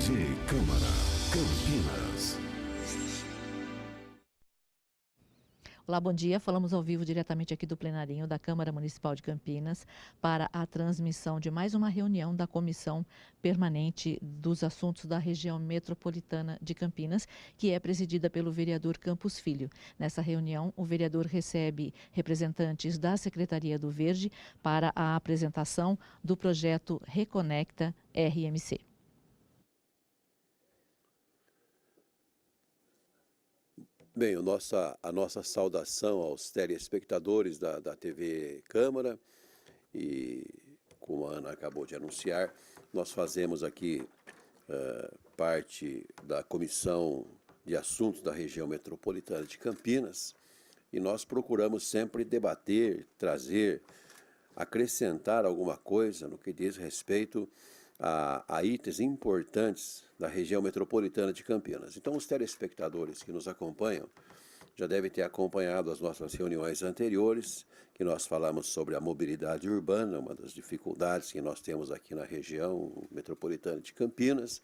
TV Câmara, Campinas. Olá, bom dia. Falamos ao vivo diretamente aqui do plenarinho da Câmara Municipal de Campinas para a transmissão de mais uma reunião da Comissão Permanente dos Assuntos da Região Metropolitana de Campinas, que é presidida pelo vereador Campos Filho. Nessa reunião, o vereador recebe representantes da Secretaria do Verde para a apresentação do projeto Reconecta RMC. Bem, a nossa saudação aos telespectadores da TV Câmara e, como a Ana acabou de anunciar, nós fazemos aqui parte da Comissão de Assuntos da Região Metropolitana de Campinas e nós procuramos sempre debater, trazer, acrescentar alguma coisa no que diz respeito a itens importantes da região metropolitana de Campinas. Então, os telespectadores que nos acompanham já devem ter acompanhado as nossas reuniões anteriores, que nós falamos sobre a mobilidade urbana, uma das dificuldades que nós temos aqui na região metropolitana de Campinas.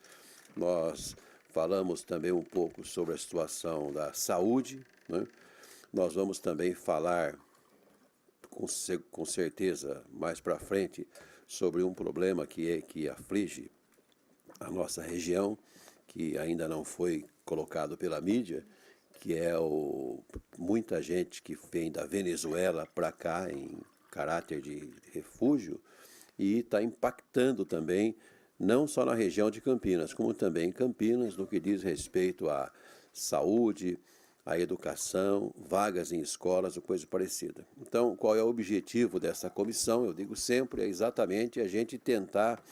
Nós falamos também um pouco sobre a situação da saúde, né? Nós vamos também falar, com certeza, mais para frente, sobre um problema que aflige a nossa região, que ainda não foi colocado pela mídia, que é muita gente que vem da Venezuela para cá em caráter de refúgio e está impactando também, não só na região de Campinas, como também em Campinas, no que diz respeito à saúde, à educação, vagas em escolas ou coisa parecida. Então, qual é o objetivo dessa comissão? Eu digo sempre, é exatamente a gente tentar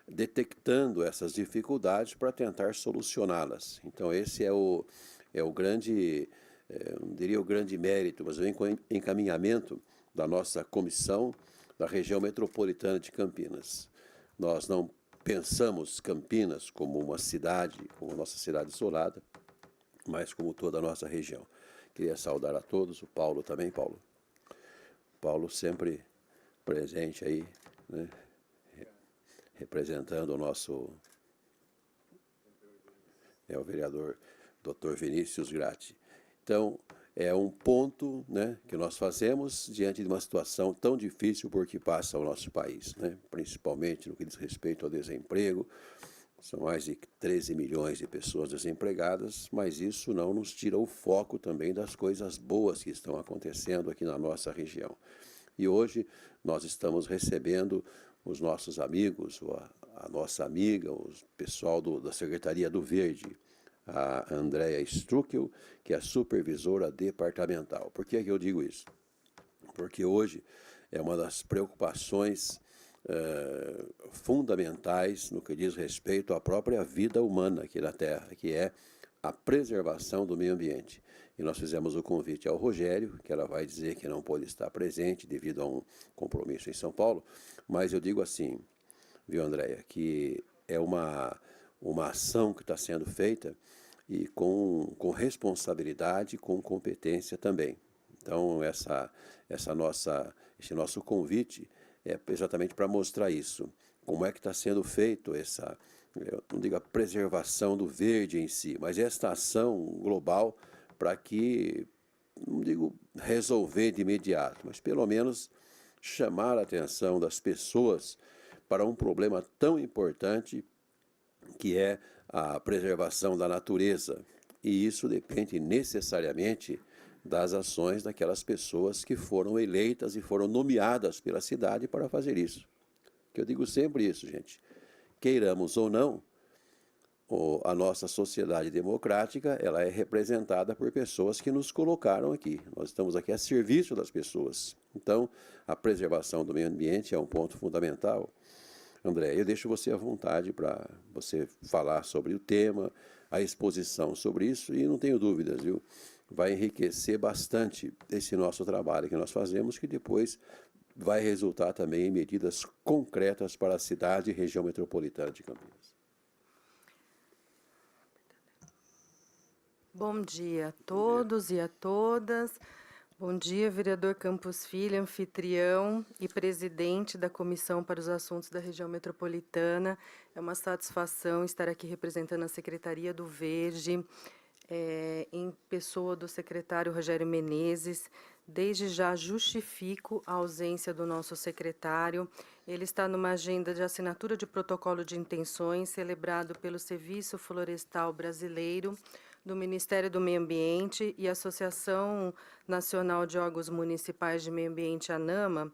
detectando essas dificuldades para tentar solucioná-las. Então, esse é o grande, não diria o grande mérito, mas o encaminhamento da nossa comissão da região metropolitana de Campinas. Nós não pensamos Campinas como uma cidade, como a nossa cidade isolada, mas como toda a nossa região. Queria saudar a todos, o Paulo também, Paulo. Paulo sempre presente aí, né? Representando o nosso, o vereador Dr. Vinícius Gratti. Então, é um ponto, né, que nós fazemos diante de uma situação tão difícil por que passa o nosso país, né? Principalmente no que diz respeito ao desemprego. São mais de 13 milhões de pessoas desempregadas, mas isso não nos tira o foco também das coisas boas que estão acontecendo aqui na nossa região. E hoje nós estamos recebendo os nossos amigos, a nossa amiga, o pessoal da Secretaria do Verde, a Andréia Struckel, que é a supervisora departamental. Por que eu digo isso? Porque hoje é uma das preocupações fundamentais no que diz respeito à própria vida humana aqui na Terra, que é a preservação do meio ambiente. E nós fizemos o convite ao Rogério, que ela vai dizer que não pôde estar presente devido a um compromisso em São Paulo, mas eu digo assim, viu, Andréia, que é uma ação que está sendo feita e com responsabilidade, com competência também. Então, esse nosso convite é exatamente para mostrar isso. Como é que está sendo feito eu não digo a preservação do verde em si, mas esta ação global para que, não digo resolver de imediato, mas pelo menos chamar a atenção das pessoas para um problema tão importante que é a preservação da natureza. E isso depende necessariamente das ações daquelas pessoas que foram eleitas e foram nomeadas pela cidade para fazer isso. Que eu digo sempre isso, gente. Queiramos ou não, a nossa sociedade democrática, ela é representada por pessoas que nos colocaram aqui. Nós estamos aqui a serviço das pessoas. Então, a preservação do meio ambiente é um ponto fundamental. André, eu deixo você à vontade para você falar sobre o tema, a exposição sobre isso, e não tenho dúvidas, viu? Vai enriquecer bastante esse nosso trabalho que nós fazemos, que depois vai resultar também em medidas concretas para a cidade e região metropolitana de Campinas. Bom dia a todos e a todas. Bom dia, vereador Campos Filho, anfitrião e presidente da Comissão para os Assuntos da Região Metropolitana. É uma satisfação estar aqui representando a Secretaria do Verde, em pessoa do secretário Rogério Menezes. Desde já justifico a ausência do nosso secretário. Ele está numa agenda de assinatura de protocolo de intenções celebrado pelo Serviço Florestal Brasileiro, do Ministério do Meio Ambiente e Associação Nacional de Órgãos Municipais de Meio Ambiente, ANAMA,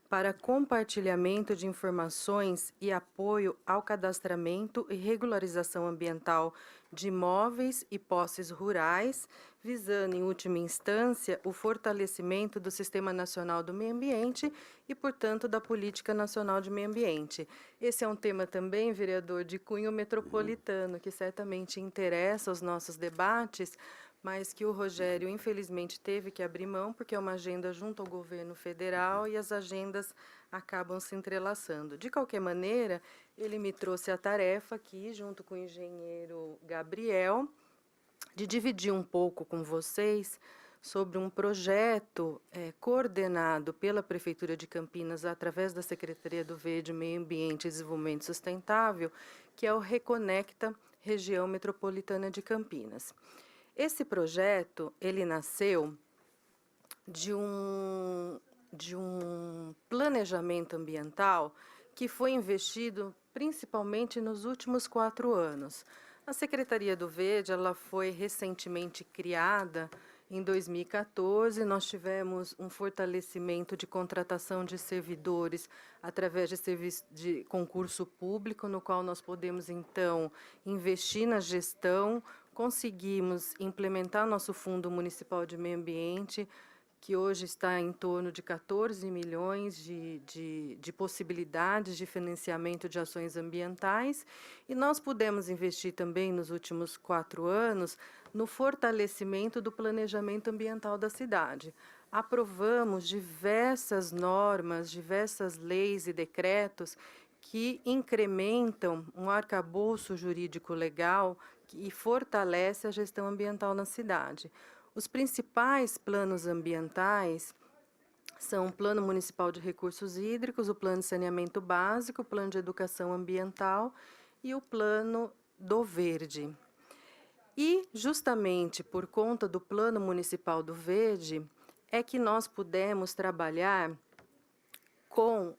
para compartilhamento de informações e apoio ao cadastramento e regularização ambiental de imóveis e posses rurais, visando, em última instância, o fortalecimento do Sistema Nacional do Meio Ambiente e, portanto, da Política Nacional de Meio Ambiente. Esse é um tema também, vereador, de cunho metropolitano, que certamente interessa os nossos debates, mas que o Rogério, infelizmente, teve que abrir mão, porque é uma agenda junto ao governo federal e as agendas acabam se entrelaçando. De qualquer maneira, ele me trouxe a tarefa aqui, junto com o engenheiro Gabriel, de dividir um pouco com vocês sobre um projeto coordenado pela Prefeitura de Campinas, através da Secretaria do Verde, Meio Ambiente e Desenvolvimento Sustentável, que é o Reconecta Região Metropolitana de Campinas. Esse projeto, ele nasceu de um planejamento ambiental que foi investido principalmente nos últimos 4 anos. A Secretaria do Verde, ela foi recentemente criada em 2014. Nós tivemos um fortalecimento de contratação de servidores através de serviço de concurso público, no qual nós podemos, então, investir na gestão. Conseguimos implementar nosso Fundo Municipal de Meio Ambiente, que hoje está em torno de 14 milhões de possibilidades de financiamento de ações ambientais, e nós pudemos investir também nos últimos 4 anos no fortalecimento do planejamento ambiental da cidade. Aprovamos diversas normas, diversas leis e decretos que incrementam um arcabouço jurídico legal e fortalece a gestão ambiental na cidade. Os principais planos ambientais são o Plano Municipal de Recursos Hídricos, o Plano de Saneamento Básico, o Plano de Educação Ambiental e o Plano do Verde. E, justamente por conta do Plano Municipal do Verde, é que nós pudemos trabalhar com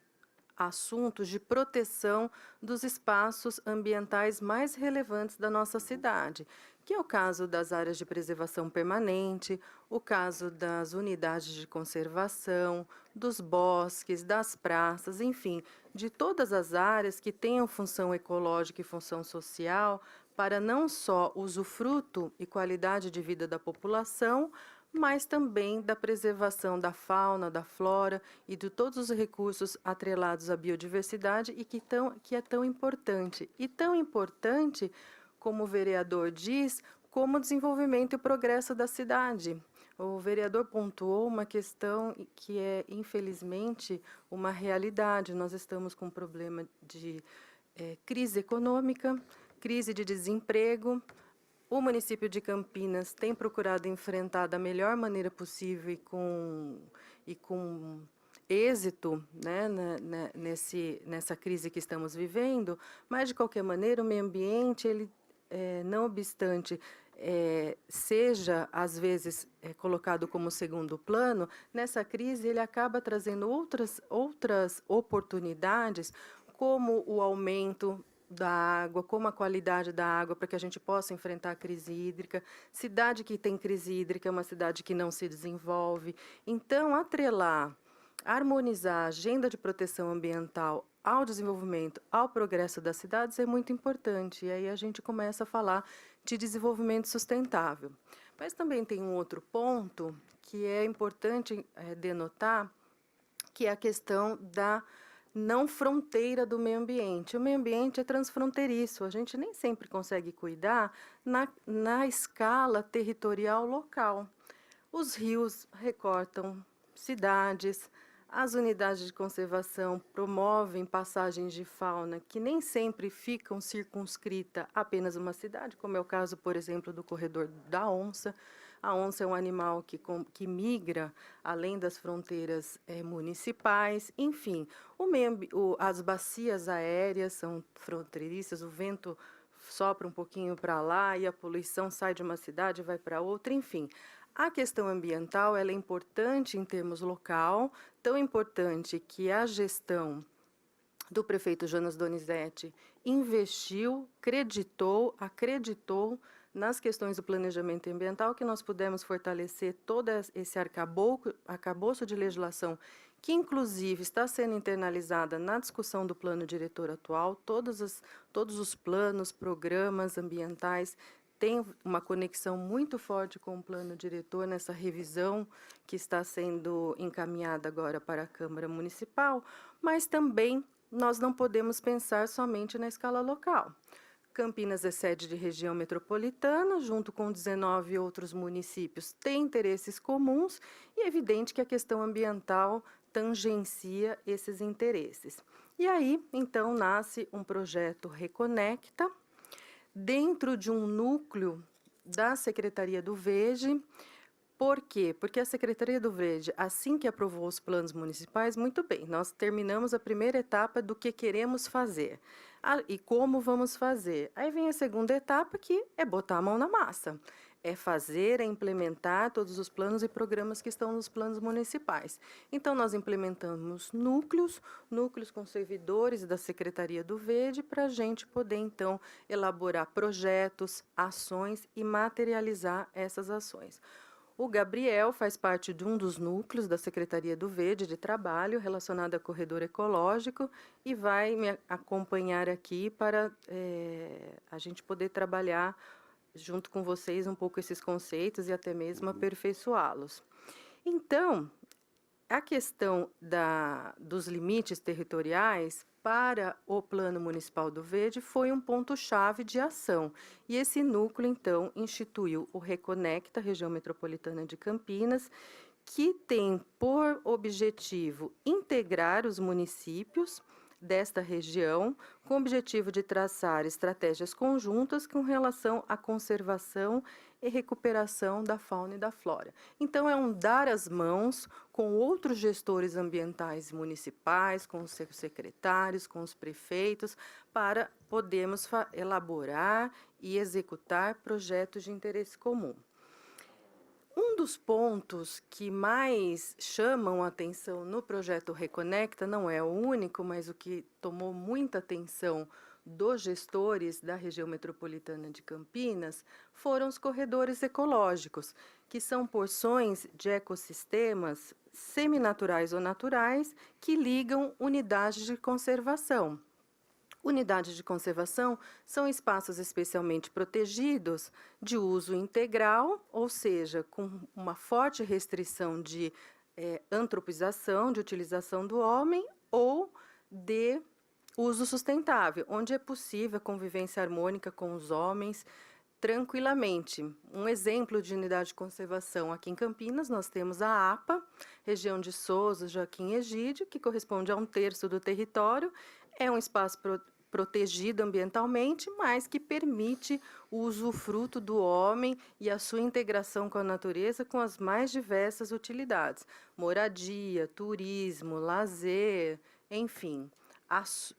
assuntos de proteção dos espaços ambientais mais relevantes da nossa cidade, que é o caso das áreas de preservação permanente, o caso das unidades de conservação, dos bosques, das praças, enfim, de todas as áreas que tenham função ecológica e função social para não só usufruto e qualidade de vida da população, mas também da preservação da fauna, da flora e de todos os recursos atrelados à biodiversidade e que é tão importante. E tão importante, como o vereador diz, como o desenvolvimento e o progresso da cidade. O vereador pontuou uma questão que é, infelizmente, uma realidade. Nós estamos com um problema de crise econômica, crise de desemprego. O município de Campinas tem procurado enfrentar da melhor maneira possível e com êxito, né, nessa crise que estamos vivendo, mas, de qualquer maneira, o meio ambiente, ele, não obstante, seja, às vezes, colocado como segundo plano, nessa crise ele acaba trazendo outras oportunidades, como o aumento da água, como a qualidade da água, para que a gente possa enfrentar a crise hídrica. Cidade que tem crise hídrica é uma cidade que não se desenvolve. Então, atrelar, harmonizar a agenda de proteção ambiental ao desenvolvimento, ao progresso das cidades é muito importante. E aí a gente começa a falar de desenvolvimento sustentável. Mas também tem um outro ponto que é importante denotar, que é a questão da não fronteira do meio ambiente. O meio ambiente é transfronteiriço, a gente nem sempre consegue cuidar na escala territorial local. Os rios recortam cidades, as unidades de conservação promovem passagens de fauna que nem sempre ficam circunscritas a apenas uma cidade, como é o caso, por exemplo, do Corredor da Onça. A onça é um animal que migra além das fronteiras municipais. Enfim, as bacias aéreas são fronteiriças, o vento sopra um pouquinho para lá e a poluição sai de uma cidade e vai para outra, enfim. A questão ambiental ela é importante em termos local, tão importante que a gestão do prefeito Jonas Donizete investiu, acreditou nas questões do planejamento ambiental, que nós pudemos fortalecer todo esse arcabouço de legislação, que inclusive está sendo internalizada na discussão do plano diretor atual. Todos os planos, programas ambientais têm uma conexão muito forte com o plano diretor nessa revisão que está sendo encaminhada agora para a Câmara Municipal, mas também nós não podemos pensar somente na escala local. Campinas é sede de região metropolitana, junto com 19 outros municípios, tem interesses comuns e é evidente que a questão ambiental tangencia esses interesses. E aí, então, nasce um projeto Reconecta, dentro de um núcleo da Secretaria do Verde. Por quê? Porque a Secretaria do Verde, assim que aprovou os planos municipais, muito bem, nós terminamos a primeira etapa do que queremos fazer e como vamos fazer. Aí vem a segunda etapa, que é botar a mão na massa, é fazer, é implementar todos os planos e programas que estão nos planos municipais. Então, nós implementamos núcleos com servidores da Secretaria do Verde, para a gente poder, então, elaborar projetos, ações e materializar essas ações. O Gabriel faz parte de um dos núcleos da Secretaria do Verde de Trabalho relacionado a corredor ecológico e vai me acompanhar aqui para a gente poder trabalhar junto com vocês um pouco esses conceitos e até mesmo aperfeiçoá-los. Então, a questão dos limites territoriais para o Plano Municipal do Verde foi um ponto-chave de ação. E esse núcleo, então, instituiu o Reconecta, Região Metropolitana de Campinas, que tem por objetivo integrar os municípios desta região, com o objetivo de traçar estratégias conjuntas com relação à conservação e recuperação da fauna e da flora. Então, é um dar as mãos com outros gestores ambientais municipais, com os seus secretários, com os prefeitos, para podermos elaborar e executar projetos de interesse comum. Um dos pontos que mais chamam a atenção no projeto Reconecta, não é o único, mas o que tomou muita atenção dos gestores da região metropolitana de Campinas, foram os corredores ecológicos, que são porções de ecossistemas seminaturais ou naturais que ligam unidades de conservação. Unidades de conservação são espaços especialmente protegidos de uso integral, ou seja, com uma forte restrição de antropização, de utilização do homem, ou de uso sustentável, onde é possível a convivência harmônica com os homens tranquilamente. Um exemplo de unidade de conservação aqui em Campinas, nós temos a APA, região de Souza, Joaquim Egídio, que corresponde a 1/3 do território. É um espaço protegido ambientalmente, mas que permite o usufruto do homem e a sua integração com a natureza com as mais diversas utilidades. Moradia, turismo, lazer, enfim.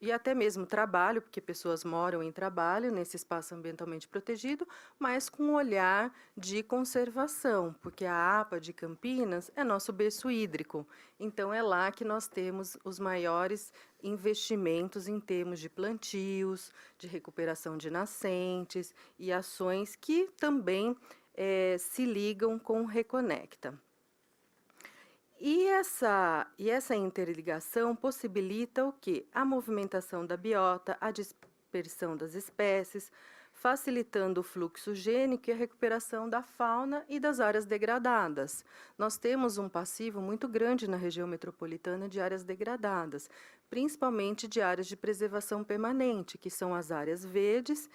E até mesmo trabalho, porque pessoas moram em trabalho nesse espaço ambientalmente protegido, mas com um olhar de conservação, porque a APA de Campinas é nosso berço hídrico. Então, é lá que nós temos os maiores investimentos em termos de plantios, de recuperação de nascentes e ações que também se ligam com o Reconecta. E essa interligação possibilita o quê? A movimentação da biota, a dispersão das espécies, facilitando o fluxo gênico e a recuperação da fauna e das áreas degradadas. Nós temos um passivo muito grande na região metropolitana de áreas degradadas, principalmente de áreas de preservação permanente, que são as áreas verdes,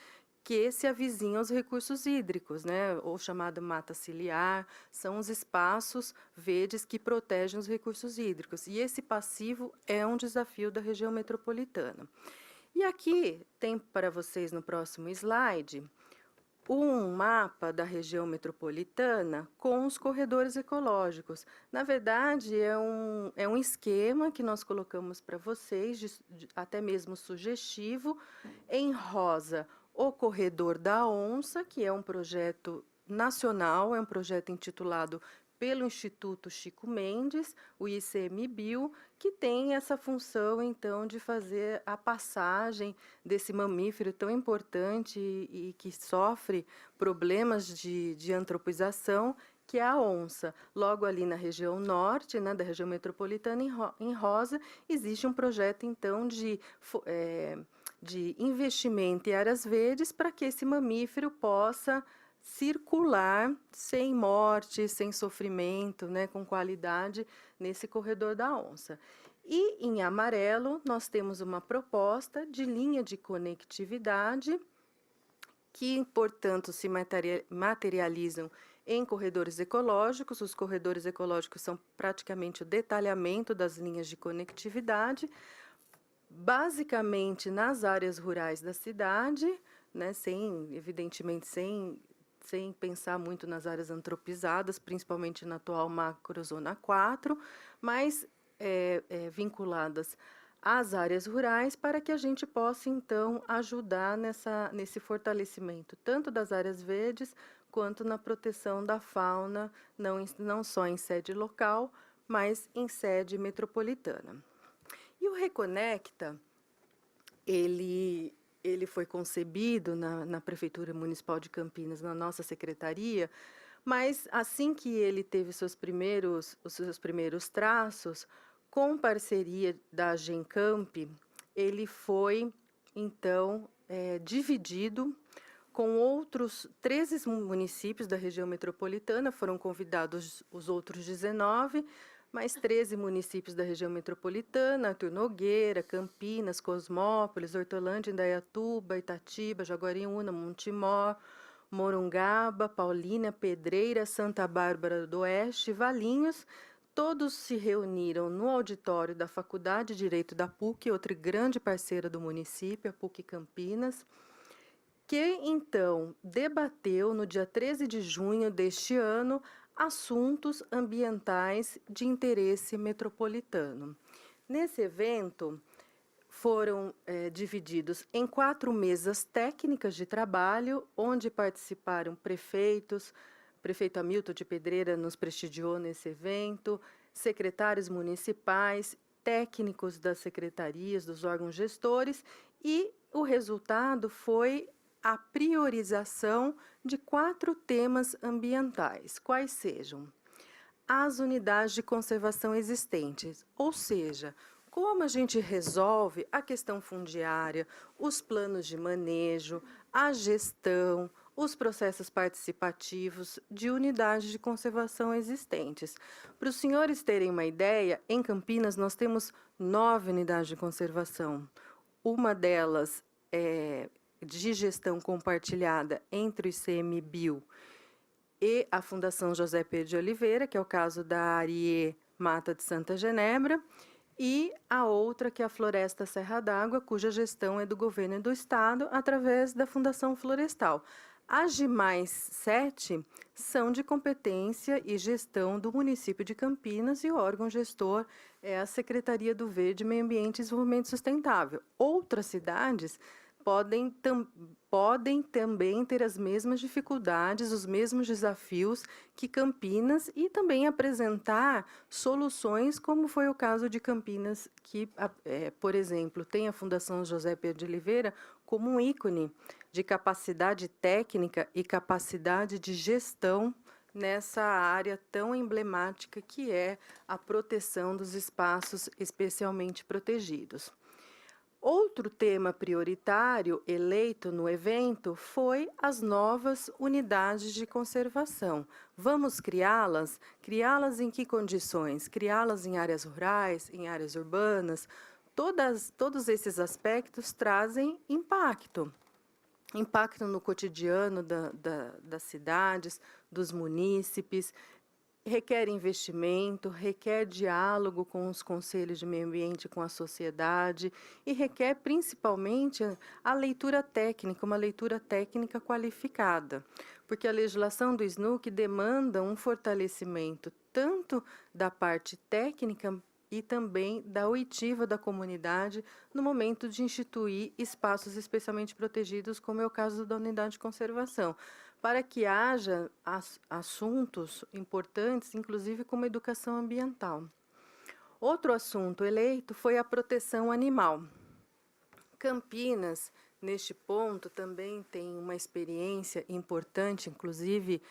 que se avizinham aos recursos hídricos, né, ou chamado mata ciliar, são os espaços verdes que protegem os recursos hídricos. E esse passivo é um desafio da região metropolitana. E aqui tem para vocês no próximo slide um mapa da região metropolitana com os corredores ecológicos. Na verdade, é um esquema que nós colocamos para vocês, até mesmo sugestivo, em rosa, o Corredor da Onça, que é um projeto nacional, é um projeto intitulado pelo Instituto Chico Mendes, o ICMBio, que tem essa função, então, de fazer a passagem desse mamífero tão importante e que sofre problemas de antropização, que é a onça. Logo ali na região norte, né, da região metropolitana, em rosa, existe um projeto, então, de investimento em áreas verdes para que esse mamífero possa circular sem morte, sem sofrimento, né, com qualidade nesse corredor da onça. E em amarelo nós temos uma proposta de linha de conectividade que, portanto, se materializam em corredores ecológicos. Os corredores ecológicos são praticamente o detalhamento das linhas de conectividade, basicamente nas áreas rurais da cidade, né, evidentemente, sem pensar muito nas áreas antropizadas, principalmente na atual macrozona 4, mas vinculadas às áreas rurais, para que a gente possa, então, ajudar nesse fortalecimento, tanto das áreas verdes, quanto na proteção da fauna, não só em sede local, mas em sede metropolitana. E o Reconecta, ele foi concebido na Prefeitura Municipal de Campinas, na nossa secretaria, mas assim que ele teve os seus primeiros traços, com parceria da Gencamp, ele foi, então, dividido com outros 13 municípios da região metropolitana. Foram convidados os outros 19, mais 13 municípios da região metropolitana: Artur Nogueira, Campinas, Cosmópolis, Hortolândia, Indaiatuba, Itatiba, Jaguariúna, Montemor, Morungaba, Paulínia, Pedreira, Santa Bárbara do Oeste e Valinhos. Todos se reuniram no auditório da Faculdade de Direito da PUC, outra grande parceira do município, a PUC Campinas, que, então, debateu no dia 13 de junho deste ano assuntos ambientais de interesse metropolitano. Nesse evento, foram divididos em 4 mesas técnicas de trabalho, onde participaram prefeitos. Prefeito Hamilton de Pedreira nos prestigiou nesse evento, secretários municipais, técnicos das secretarias, dos órgãos gestores, e o resultado foi a priorização de 4 temas ambientais, quais sejam: as unidades de conservação existentes, ou seja, como a gente resolve a questão fundiária, os planos de manejo, a gestão, os processos participativos de unidades de conservação existentes. Para os senhores terem uma ideia, em Campinas nós temos 9 unidades de conservação. Uma delas é de gestão compartilhada entre o ICMBio e a Fundação José Pedro de Oliveira, que é o caso da Arie Mata de Santa Genebra, e a outra, que é a Floresta Serra d'Água, cuja gestão é do governo e do estado, através da Fundação Florestal. As demais 7 são de competência e gestão do município de Campinas, e o órgão gestor é a Secretaria do Verde, Meio Ambiente e Desenvolvimento Sustentável. Outras cidades podem também ter as mesmas dificuldades, os mesmos desafios que Campinas, e também apresentar soluções, como foi o caso de Campinas, que, por exemplo, tem a Fundação José Pedro de Oliveira como um ícone de capacidade técnica e capacidade de gestão nessa área tão emblemática que é a proteção dos espaços especialmente protegidos. Outro tema prioritário eleito no evento foi as novas unidades de conservação. Vamos criá-las? Criá-las em que condições? Criá-las em áreas rurais, em áreas urbanas? Todos esses aspectos trazem impacto. Impacto no cotidiano das cidades, dos munícipes, requer investimento, requer diálogo com os conselhos de meio ambiente, com a sociedade e requer principalmente a leitura técnica, uma leitura técnica qualificada, porque a legislação do SNUC demanda um fortalecimento tanto da parte técnica e também da oitiva da comunidade no momento de instituir espaços especialmente protegidos, como é o caso da unidade de conservação, para que haja assuntos importantes, inclusive como educação ambiental. Outro assunto eleito foi a proteção animal. Campinas, neste ponto, também tem uma experiência importante, inclusive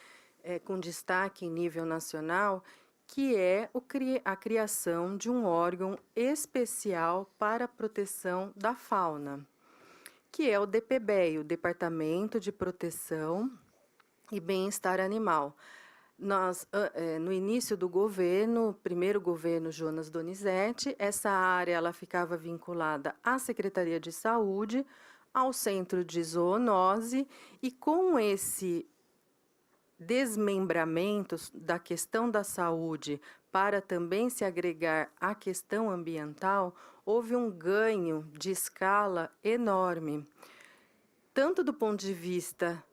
com destaque em nível nacional, que é a criação de um órgão especial para a proteção da fauna, que é o DPBEA, o Departamento de Proteção e Bem-Estar Animal. Nós, no início do governo, primeiro governo Jonas Donizete, essa área ela ficava vinculada à Secretaria de Saúde, ao Centro de Zoonose, e com esse desmembramentos da questão da saúde para também se agregar à questão ambiental, houve um ganho de escala enorme, tanto do ponto de vista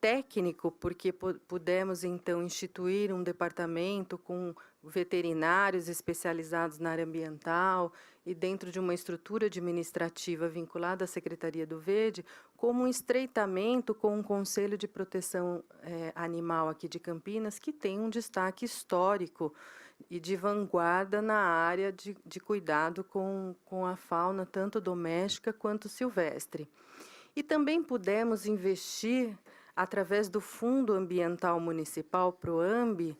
técnico, porque pudemos então instituir um departamento com veterinários especializados na área ambiental e dentro de uma estrutura administrativa vinculada à Secretaria do Verde, como um estreitamento com o Conselho de Proteção Animal aqui de Campinas, que tem um destaque histórico e de vanguarda na área de cuidado com a fauna, tanto doméstica quanto silvestre. E também pudemos investir, através do Fundo Ambiental Municipal, PROAMB,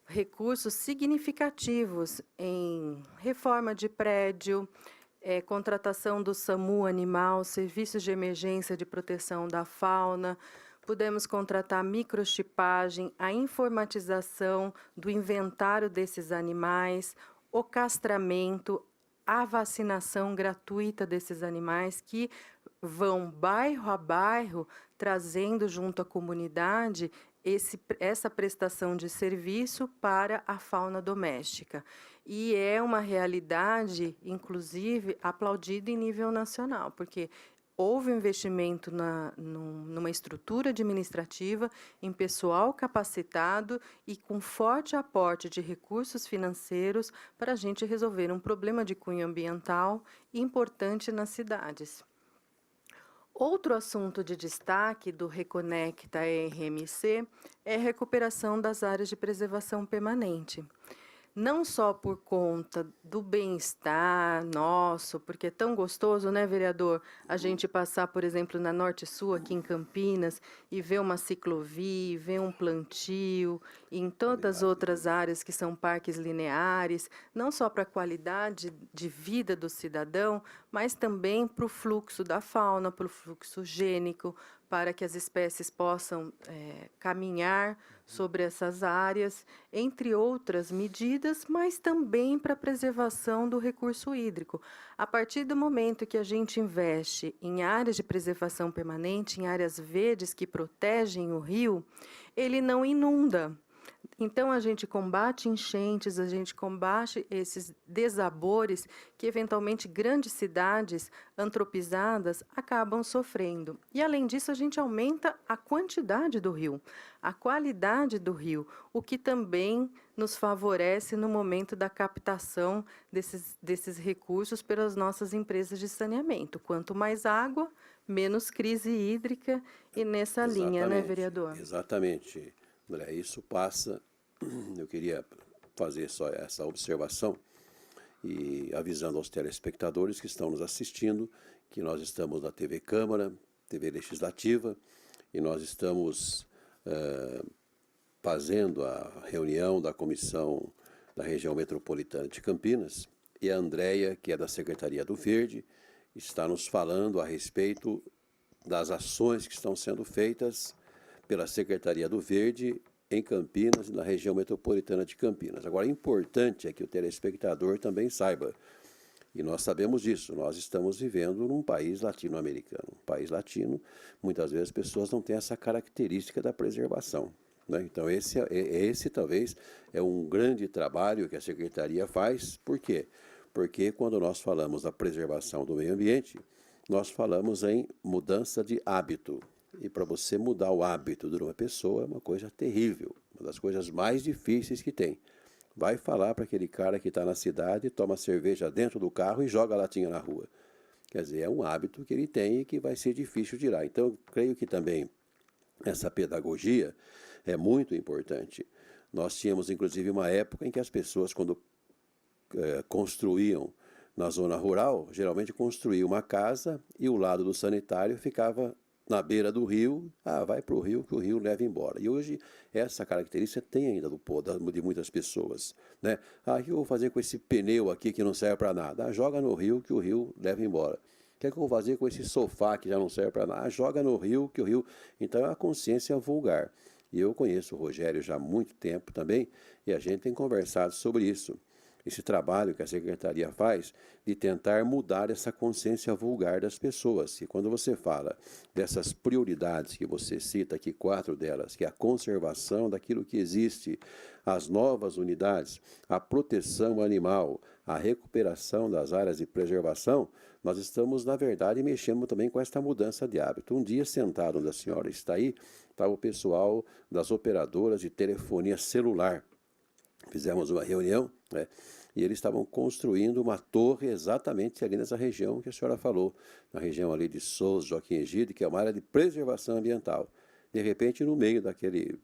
recursos significativos em reforma de prédio, contratação do SAMU Animal, serviços de emergência de proteção da fauna. Pudemos contratar microchipagem, a informatização do inventário desses animais, o castramento, a vacinação gratuita desses animais que vão bairro a bairro, trazendo junto à comunidade essa prestação de serviço para a fauna doméstica. E é uma realidade, inclusive, aplaudida em nível nacional, porque houve investimento numa estrutura administrativa, em pessoal capacitado e com forte aporte de recursos financeiros para a gente resolver um problema de cunho ambiental importante nas cidades. Outro assunto de destaque do Reconecta RMC é a recuperação das áreas de preservação permanente. Não só por conta do bem-estar nosso, porque é tão gostoso, né, vereador, a gente passar, por exemplo, na Norte Sul, aqui em Campinas, e ver uma ciclovia, ver um plantio, e em todas as outras áreas que são parques lineares, não só para a qualidade de vida do cidadão, mas também para o fluxo da fauna, para o fluxo gênico, para que as espécies possam caminhar sobre essas áreas, entre outras medidas, mas também para a preservação do recurso hídrico. A partir do momento que a gente investe em áreas de preservação permanente, em áreas verdes que protegem o rio, ele não inunda. Então, a gente combate enchentes, a gente combate esses desabores que, eventualmente, grandes cidades antropizadas acabam sofrendo. E, além disso, a gente aumenta a quantidade do rio, a qualidade do rio, o que também nos favorece no momento da captação desses recursos pelas nossas empresas de saneamento. Quanto mais água, menos crise hídrica e nessa linha, né, vereador? Exatamente. André, isso passa, eu queria fazer só essa observação e avisando aos telespectadores que estão nos assistindo que nós estamos na TV Câmara, TV Legislativa, e nós estamos fazendo a reunião da Comissão da Região Metropolitana de Campinas, e a Andréia, que é da Secretaria do Verde, está nos falando a respeito das ações que estão sendo feitas pela Secretaria do Verde em Campinas e na região metropolitana de Campinas. Agora, importante é que o telespectador também saiba, e nós sabemos disso, nós estamos vivendo num país latino-americano. Um país latino, muitas vezes as pessoas não têm essa característica da preservação. né? Então, esse talvez é um grande trabalho que a Secretaria faz. Por quê? Porque quando nós falamos da preservação do meio ambiente, nós falamos em mudança de hábito. E para você mudar o hábito de uma pessoa é uma coisa terrível, uma das coisas mais difíceis que tem. Vai falar para aquele cara que está na cidade, toma cerveja dentro do carro e joga a latinha na rua. Quer dizer, é um hábito que ele tem e que vai ser difícil de tirar. Então, eu creio que também essa pedagogia é muito importante. Nós tínhamos, inclusive, uma época em que as pessoas, quando construíam na zona rural, geralmente construíam uma casa e o lado do sanitário ficava na beira do rio. Vai para o rio que o rio leva embora. E hoje essa característica tem ainda de muitas pessoas, né? O que eu vou fazer com esse pneu aqui que não serve para nada? Joga no rio que o rio leva embora. O que é que eu vou fazer com esse sofá que já não serve para nada? Joga no rio que o rio... Então é uma consciência vulgar. E eu conheço o Rogério já há muito tempo também, e a gente tem conversado sobre isso. Esse trabalho que a Secretaria faz de tentar mudar essa consciência vulgar das pessoas. E quando você fala dessas prioridades que você cita aqui, 4 delas, que é a conservação daquilo que existe, as novas unidades, a proteção animal, a recuperação das áreas de preservação, nós estamos, na verdade, mexendo também com esta mudança de hábito. Um dia, sentado onde a senhora está aí, estava o pessoal das operadoras de telefonia celular. Fizemos uma reunião, né? E eles estavam construindo uma torre exatamente ali nessa região que a senhora falou, na região ali de Souza, Joaquim Egídio, que é uma área de preservação ambiental. De repente, no meio naquele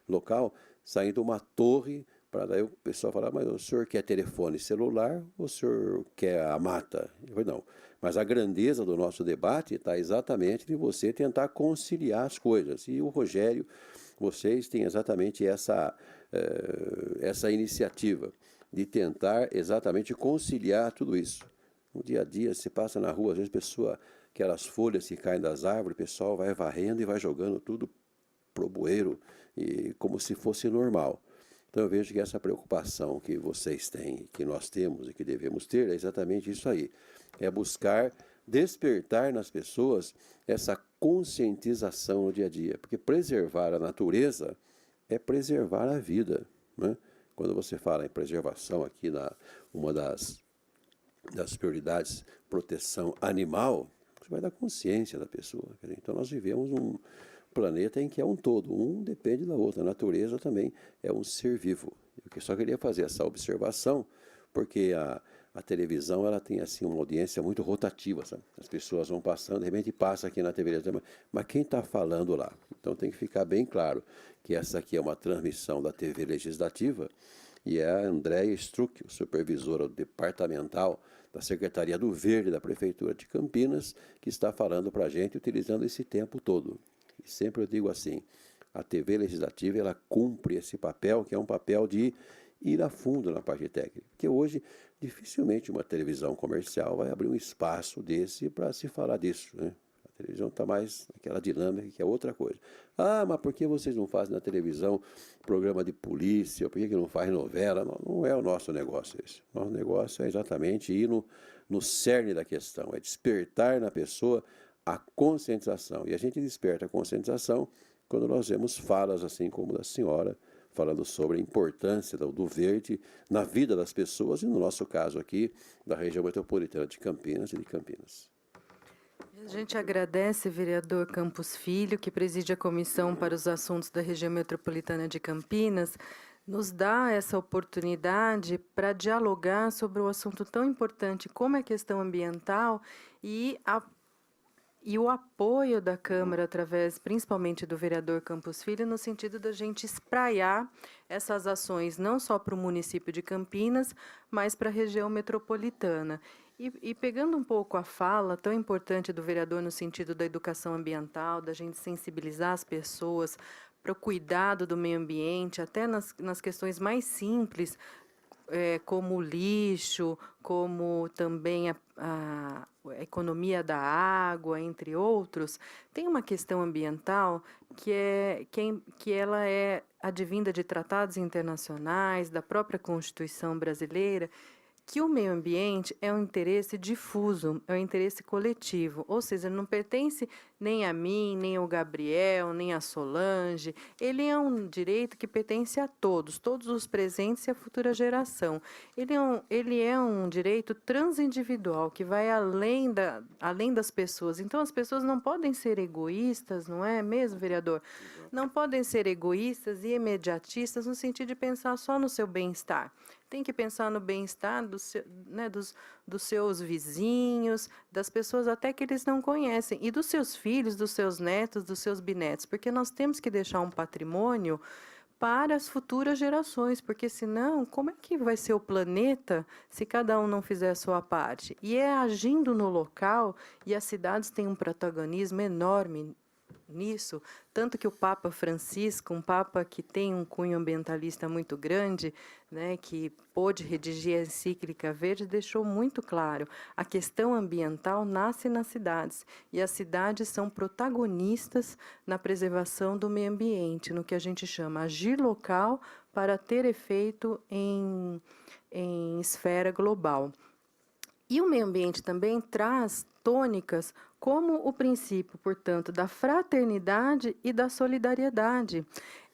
local, saindo uma torre, para daí o pessoal falar, mas o senhor quer telefone celular ou o senhor quer a mata? Eu falei, não, mas a grandeza do nosso debate está exatamente de você tentar conciliar as coisas. E o Rogério, vocês têm exatamente essa iniciativa de tentar exatamente conciliar tudo isso. No dia a dia, você passa na rua, às vezes aquelas folhas que caem das árvores, o pessoal vai varrendo e vai jogando tudo pro bueiro, e como se fosse normal. Então eu vejo que essa preocupação que vocês têm, que nós temos e que devemos ter, é exatamente isso aí. É buscar despertar nas pessoas essa conscientização no dia a dia. Porque preservar a natureza é preservar a vida, né? Quando você fala em preservação aqui, uma das prioridades, proteção animal, você vai dar consciência da pessoa. Então nós vivemos um planeta em que é um todo, um depende da outra. A natureza também é um ser vivo. Eu só queria fazer essa observação, porque a televisão ela tem assim uma audiência muito rotativa, sabe? As pessoas vão passando, de repente passa aqui na TV, mas quem está falando lá? Então tem que ficar bem claro que essa aqui é uma transmissão da TV Legislativa, e é a Andréia Struck, supervisora departamental da Secretaria do Verde da Prefeitura de Campinas, que está falando para a gente utilizando esse tempo todo. E sempre eu digo assim, a TV Legislativa ela cumpre esse papel, que é um papel de ir a fundo na parte técnica. Porque hoje, dificilmente uma televisão comercial vai abrir um espaço desse para se falar disso, né? A televisão está mais naquela dinâmica que é outra coisa. Mas por que vocês não fazem na televisão programa de polícia? Por que não faz novela? Não é o nosso negócio esse. Nosso negócio é exatamente ir no cerne da questão, é despertar na pessoa a conscientização. E a gente desperta a conscientização quando nós vemos falas assim como da senhora, falando sobre a importância do verde na vida das pessoas, e no nosso caso aqui, da região metropolitana de Campinas e de Campinas. A gente agradece, vereador Campos Filho, que preside a Comissão para os Assuntos da Região Metropolitana de Campinas, nos dá essa oportunidade para dialogar sobre um assunto tão importante como é a questão ambiental e o apoio da Câmara, através principalmente do vereador Campos Filho, no sentido da gente espraiar essas ações não só para o município de Campinas, mas para a região metropolitana. E pegando um pouco a fala tão importante do vereador no sentido da educação ambiental, da gente sensibilizar as pessoas para o cuidado do meio ambiente, até nas questões mais simples, como o lixo, como também a economia da água, entre outros, tem uma questão ambiental que ela é advinda de tratados internacionais, da própria Constituição brasileira, que o meio ambiente é um interesse difuso, é um interesse coletivo, ou seja, não pertence nem a mim, nem ao Gabriel, nem a Solange. Ele é um direito que pertence a todos, todos os presentes e a futura geração. Ele é um direito transindividual, que vai além das pessoas. Então, as pessoas não podem ser egoístas, não é mesmo, vereador? Não podem ser egoístas e imediatistas no sentido de pensar só no seu bem-estar. Tem que pensar no bem-estar dos seus vizinhos, das pessoas até que eles não conhecem, e dos seus filhos, dos seus netos, dos seus bisnetos, porque nós temos que deixar um patrimônio para as futuras gerações, porque senão, como é que vai ser o planeta se cada um não fizer a sua parte? E é agindo no local, e as cidades têm um protagonismo enorme nisso, tanto que o Papa Francisco, um Papa que tem um cunho ambientalista muito grande, né, que pôde redigir a encíclica verde, deixou muito claro, a questão ambiental nasce nas cidades, e as cidades são protagonistas na preservação do meio ambiente, no que a gente chama agir local para ter efeito em esfera global. E o meio ambiente também traz tônicas como o princípio, portanto, da fraternidade e da solidariedade.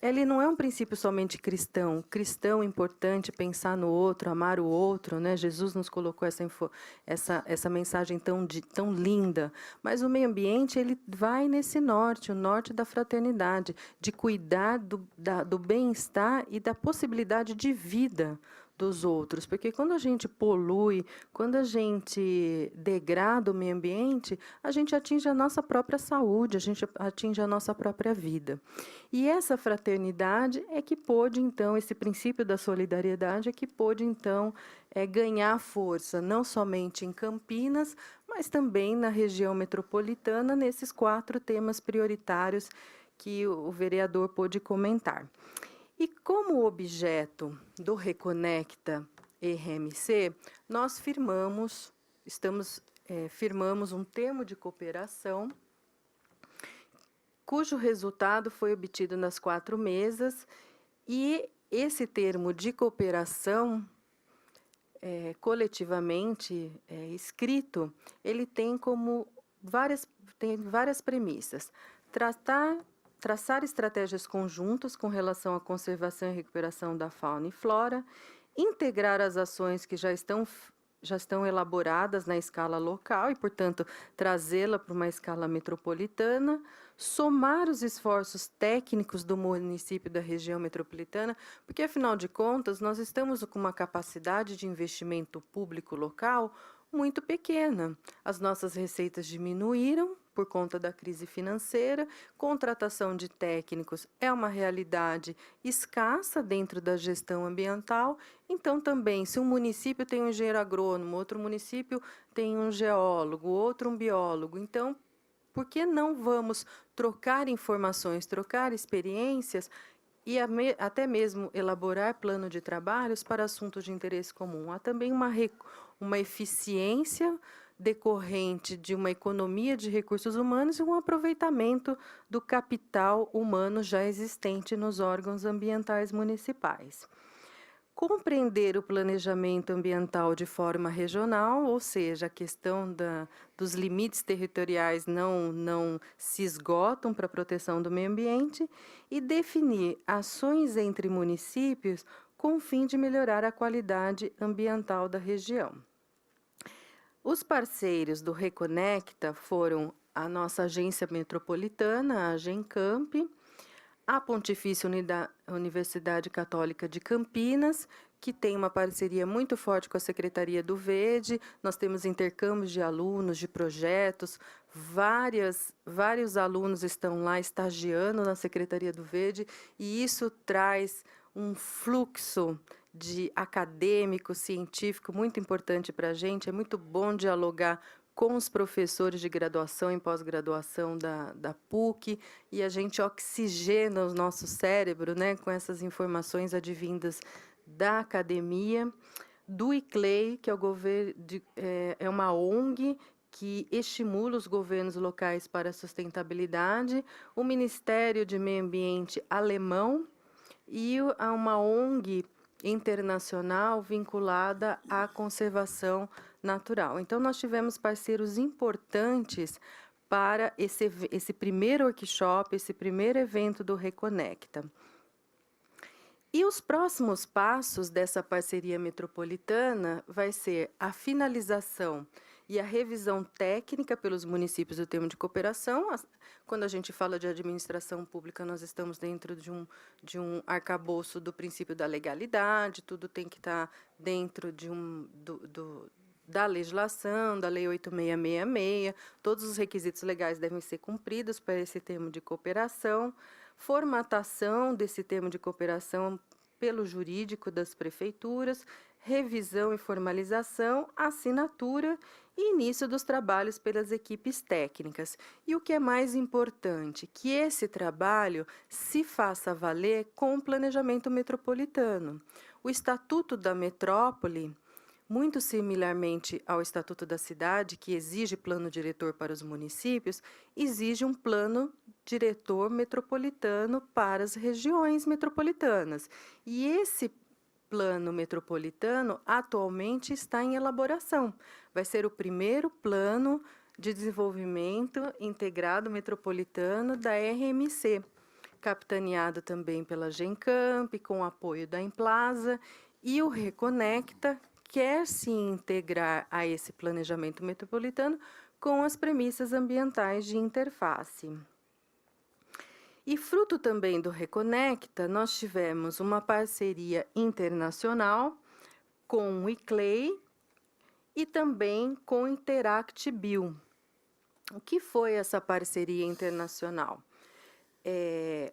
Ele não é um princípio somente cristão. Cristão, importante pensar no outro, amar o outro, né? Jesus nos colocou essa mensagem tão linda. Mas o meio ambiente, ele vai nesse norte, o norte da fraternidade, de cuidar do bem-estar e da possibilidade de vida dos outros, porque quando a gente polui, quando a gente degrada o meio ambiente, a gente atinge a nossa própria saúde, a gente atinge a nossa própria vida. E essa fraternidade é que pôde, então, esse princípio da solidariedade é que pôde, então, ganhar força, não somente em Campinas, mas também na região metropolitana, nesses 4 temas prioritários que o vereador pôde comentar. E como objeto do Reconecta RMC, nós firmamos um termo de cooperação, cujo resultado foi obtido nas 4 mesas, e esse termo de cooperação, coletivamente escrito, ele tem várias premissas. Traçar estratégias conjuntas com relação à conservação e recuperação da fauna e flora, integrar as ações que já estão elaboradas na escala local e, portanto, trazê-la para uma escala metropolitana, somar os esforços técnicos do município da região metropolitana, porque, afinal de contas, nós estamos com uma capacidade de investimento público local muito pequena. As nossas receitas diminuíram por conta da crise financeira, contratação de técnicos é uma realidade escassa dentro da gestão ambiental, então também, se um município tem um engenheiro agrônomo, outro município tem um geólogo, outro um biólogo, então, por que não vamos trocar informações, trocar experiências e até mesmo elaborar plano de trabalhos para assuntos de interesse comum? Há também uma eficiência decorrente de uma economia de recursos humanos e um aproveitamento do capital humano já existente nos órgãos ambientais municipais. Compreender o planejamento ambiental de forma regional, ou seja, a questão dos limites territoriais não se esgotam para a proteção do meio ambiente, e definir ações entre municípios com o fim de melhorar a qualidade ambiental da região. Os parceiros do Reconecta foram a nossa agência metropolitana, a Agencamp, a Pontifícia Universidade Católica de Campinas, que tem uma parceria muito forte com a Secretaria do Verde. Nós temos intercâmbios de alunos, de projetos, vários alunos estão lá estagiando na Secretaria do Verde, e isso traz um fluxo de acadêmico, científico, muito importante para a gente. É muito bom dialogar com os professores de graduação e pós-graduação da PUC, e a gente oxigena o nosso cérebro, né, com essas informações advindas da academia, do ICLEI, que é uma ONG que estimula os governos locais para a sustentabilidade, o Ministério de Meio Ambiente alemão e uma ONG internacional vinculada à conservação natural. Então, nós tivemos parceiros importantes para esse primeiro workshop, esse primeiro evento do Reconecta. E os próximos passos dessa parceria metropolitana vai ser a finalização e a revisão técnica pelos municípios do termo de cooperação. Quando a gente fala de administração pública, nós estamos dentro de um arcabouço do princípio da legalidade, tudo tem que estar dentro da legislação, da Lei 8666, todos os requisitos legais devem ser cumpridos para esse termo de cooperação, formatação desse termo de cooperação pelo jurídico das prefeituras, revisão e formalização, assinatura e início dos trabalhos pelas equipes técnicas. E o que é mais importante, que esse trabalho se faça valer com o planejamento metropolitano. O Estatuto da Metrópole, muito similarmente ao Estatuto da Cidade, que exige plano diretor para os municípios, exige um plano diretor metropolitano para as regiões metropolitanas. E esse plano metropolitano atualmente está em elaboração. Vai ser o primeiro plano de desenvolvimento integrado metropolitano da RMC, capitaneado também pela Gencamp, com apoio da Emplasa, e o Reconecta quer se integrar a esse planejamento metropolitano com as premissas ambientais de interface. E fruto também do Reconecta, nós tivemos uma parceria internacional com o ICLEI e também com o Interact Bio. O que foi essa parceria internacional?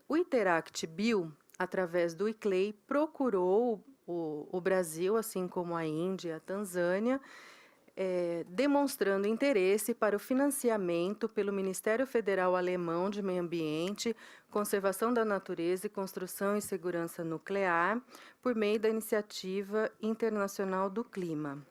O Interact Bio, através do ICLEI, procurou o Brasil, assim como a Índia e a Tanzânia, demonstrando interesse para o financiamento pelo Ministério Federal Alemão de Meio Ambiente, Conservação da Natureza e Construção e Segurança Nuclear, por meio da Iniciativa Internacional do Clima.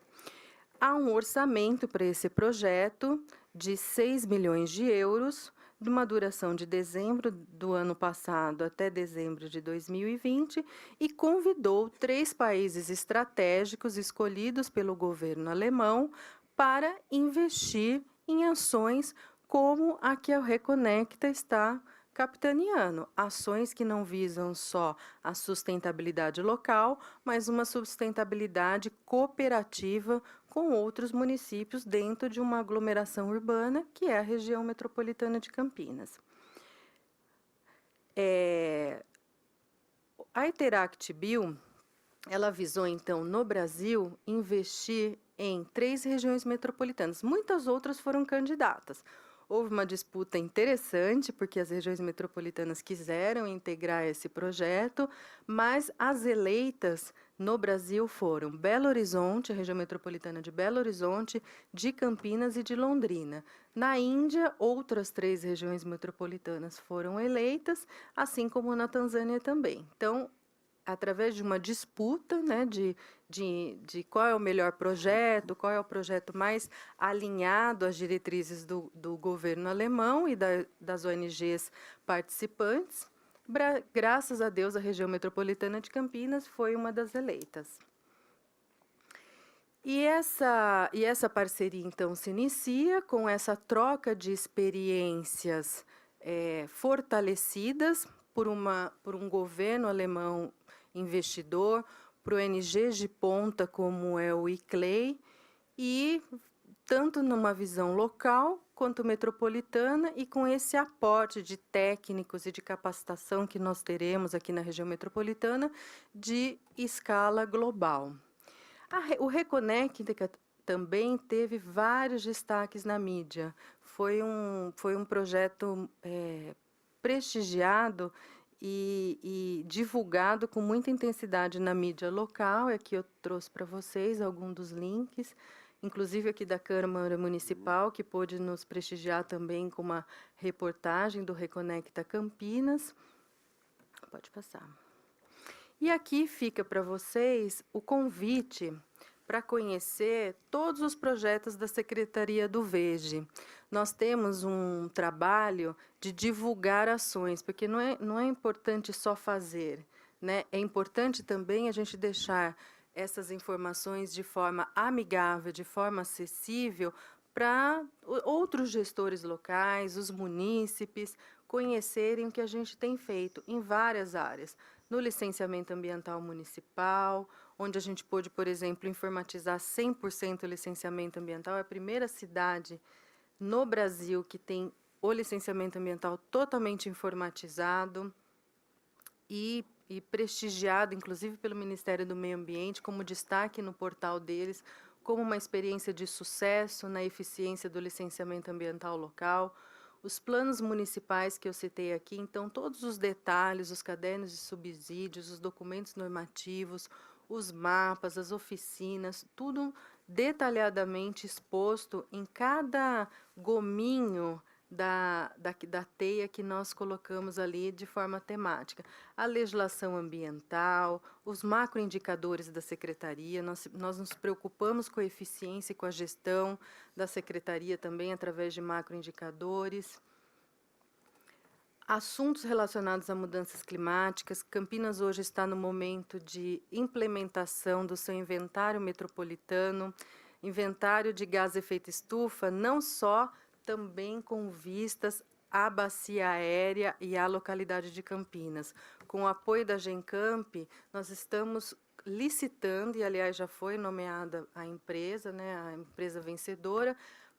Há um orçamento para esse projeto de 6 milhões de euros, de uma duração de dezembro do ano passado até dezembro de 2020, e convidou 3 países estratégicos escolhidos pelo governo alemão para investir em ações como a que a Reconecta está capitaneando, ações que não visam só a sustentabilidade local, mas uma sustentabilidade cooperativa com outros municípios dentro de uma aglomeração urbana, que é a região metropolitana de Campinas. A Interact Bio, ela visou, então, no Brasil, investir em 3 regiões metropolitanas. Muitas outras foram candidatas. Houve uma disputa interessante, porque as regiões metropolitanas quiseram integrar esse projeto, mas as eleitas no Brasil foram Belo Horizonte, a região metropolitana de Belo Horizonte, de Campinas e de Londrina. Na Índia, outras 3 regiões metropolitanas foram eleitas, assim como na Tanzânia também. Então, através de uma disputa, né, de qual é o melhor projeto, qual é o projeto mais alinhado às diretrizes do governo alemão e das ONGs participantes, graças a Deus, a região metropolitana de Campinas foi uma das eleitas. E essa parceria, então, se inicia com essa troca de experiências fortalecidas por um governo alemão investidor, para ONGs de ponta como é o ICLEI, e tanto numa visão local quanto metropolitana, e com esse aporte de técnicos e de capacitação que nós teremos aqui na região metropolitana de escala global. O Reconecta também teve vários destaques na mídia. Foi um projeto prestigiado e divulgado com muita intensidade na mídia local. Aqui eu trouxe para vocês alguns dos links, inclusive aqui da Câmara Municipal, que pôde nos prestigiar também com uma reportagem do Reconecta Campinas. Pode passar. E aqui fica para vocês o convite para conhecer todos os projetos da Secretaria do Verde. Nós temos um trabalho de divulgar ações, porque não é importante só fazer, né? É importante também a gente deixar essas informações de forma amigável, de forma acessível, para outros gestores locais, os munícipes, conhecerem o que a gente tem feito em várias áreas. No licenciamento ambiental municipal, onde a gente pôde, por exemplo, informatizar 100% o licenciamento ambiental. É a primeira cidade no Brasil que tem o licenciamento ambiental totalmente informatizado e prestigiado, inclusive pelo Ministério do Meio Ambiente, como destaque no portal deles, como uma experiência de sucesso na eficiência do licenciamento ambiental local. Os planos municipais que eu citei aqui, então, todos os detalhes, os cadernos de subsídios, os documentos normativos, os mapas, as oficinas, tudo detalhadamente exposto em cada gominho da teia que nós colocamos ali de forma temática. A legislação ambiental, os macroindicadores da Secretaria, nós nos preocupamos com a eficiência e com a gestão da Secretaria também através de macroindicadores. Assuntos relacionados a mudanças climáticas. Campinas hoje está no momento de implementação do seu inventário metropolitano, inventário de gás efeito estufa, não só também com vistas à bacia aérea e à localidade de Campinas. Com o apoio da Gencamp, nós estamos licitando, e aliás já foi nomeada a empresa vencedora,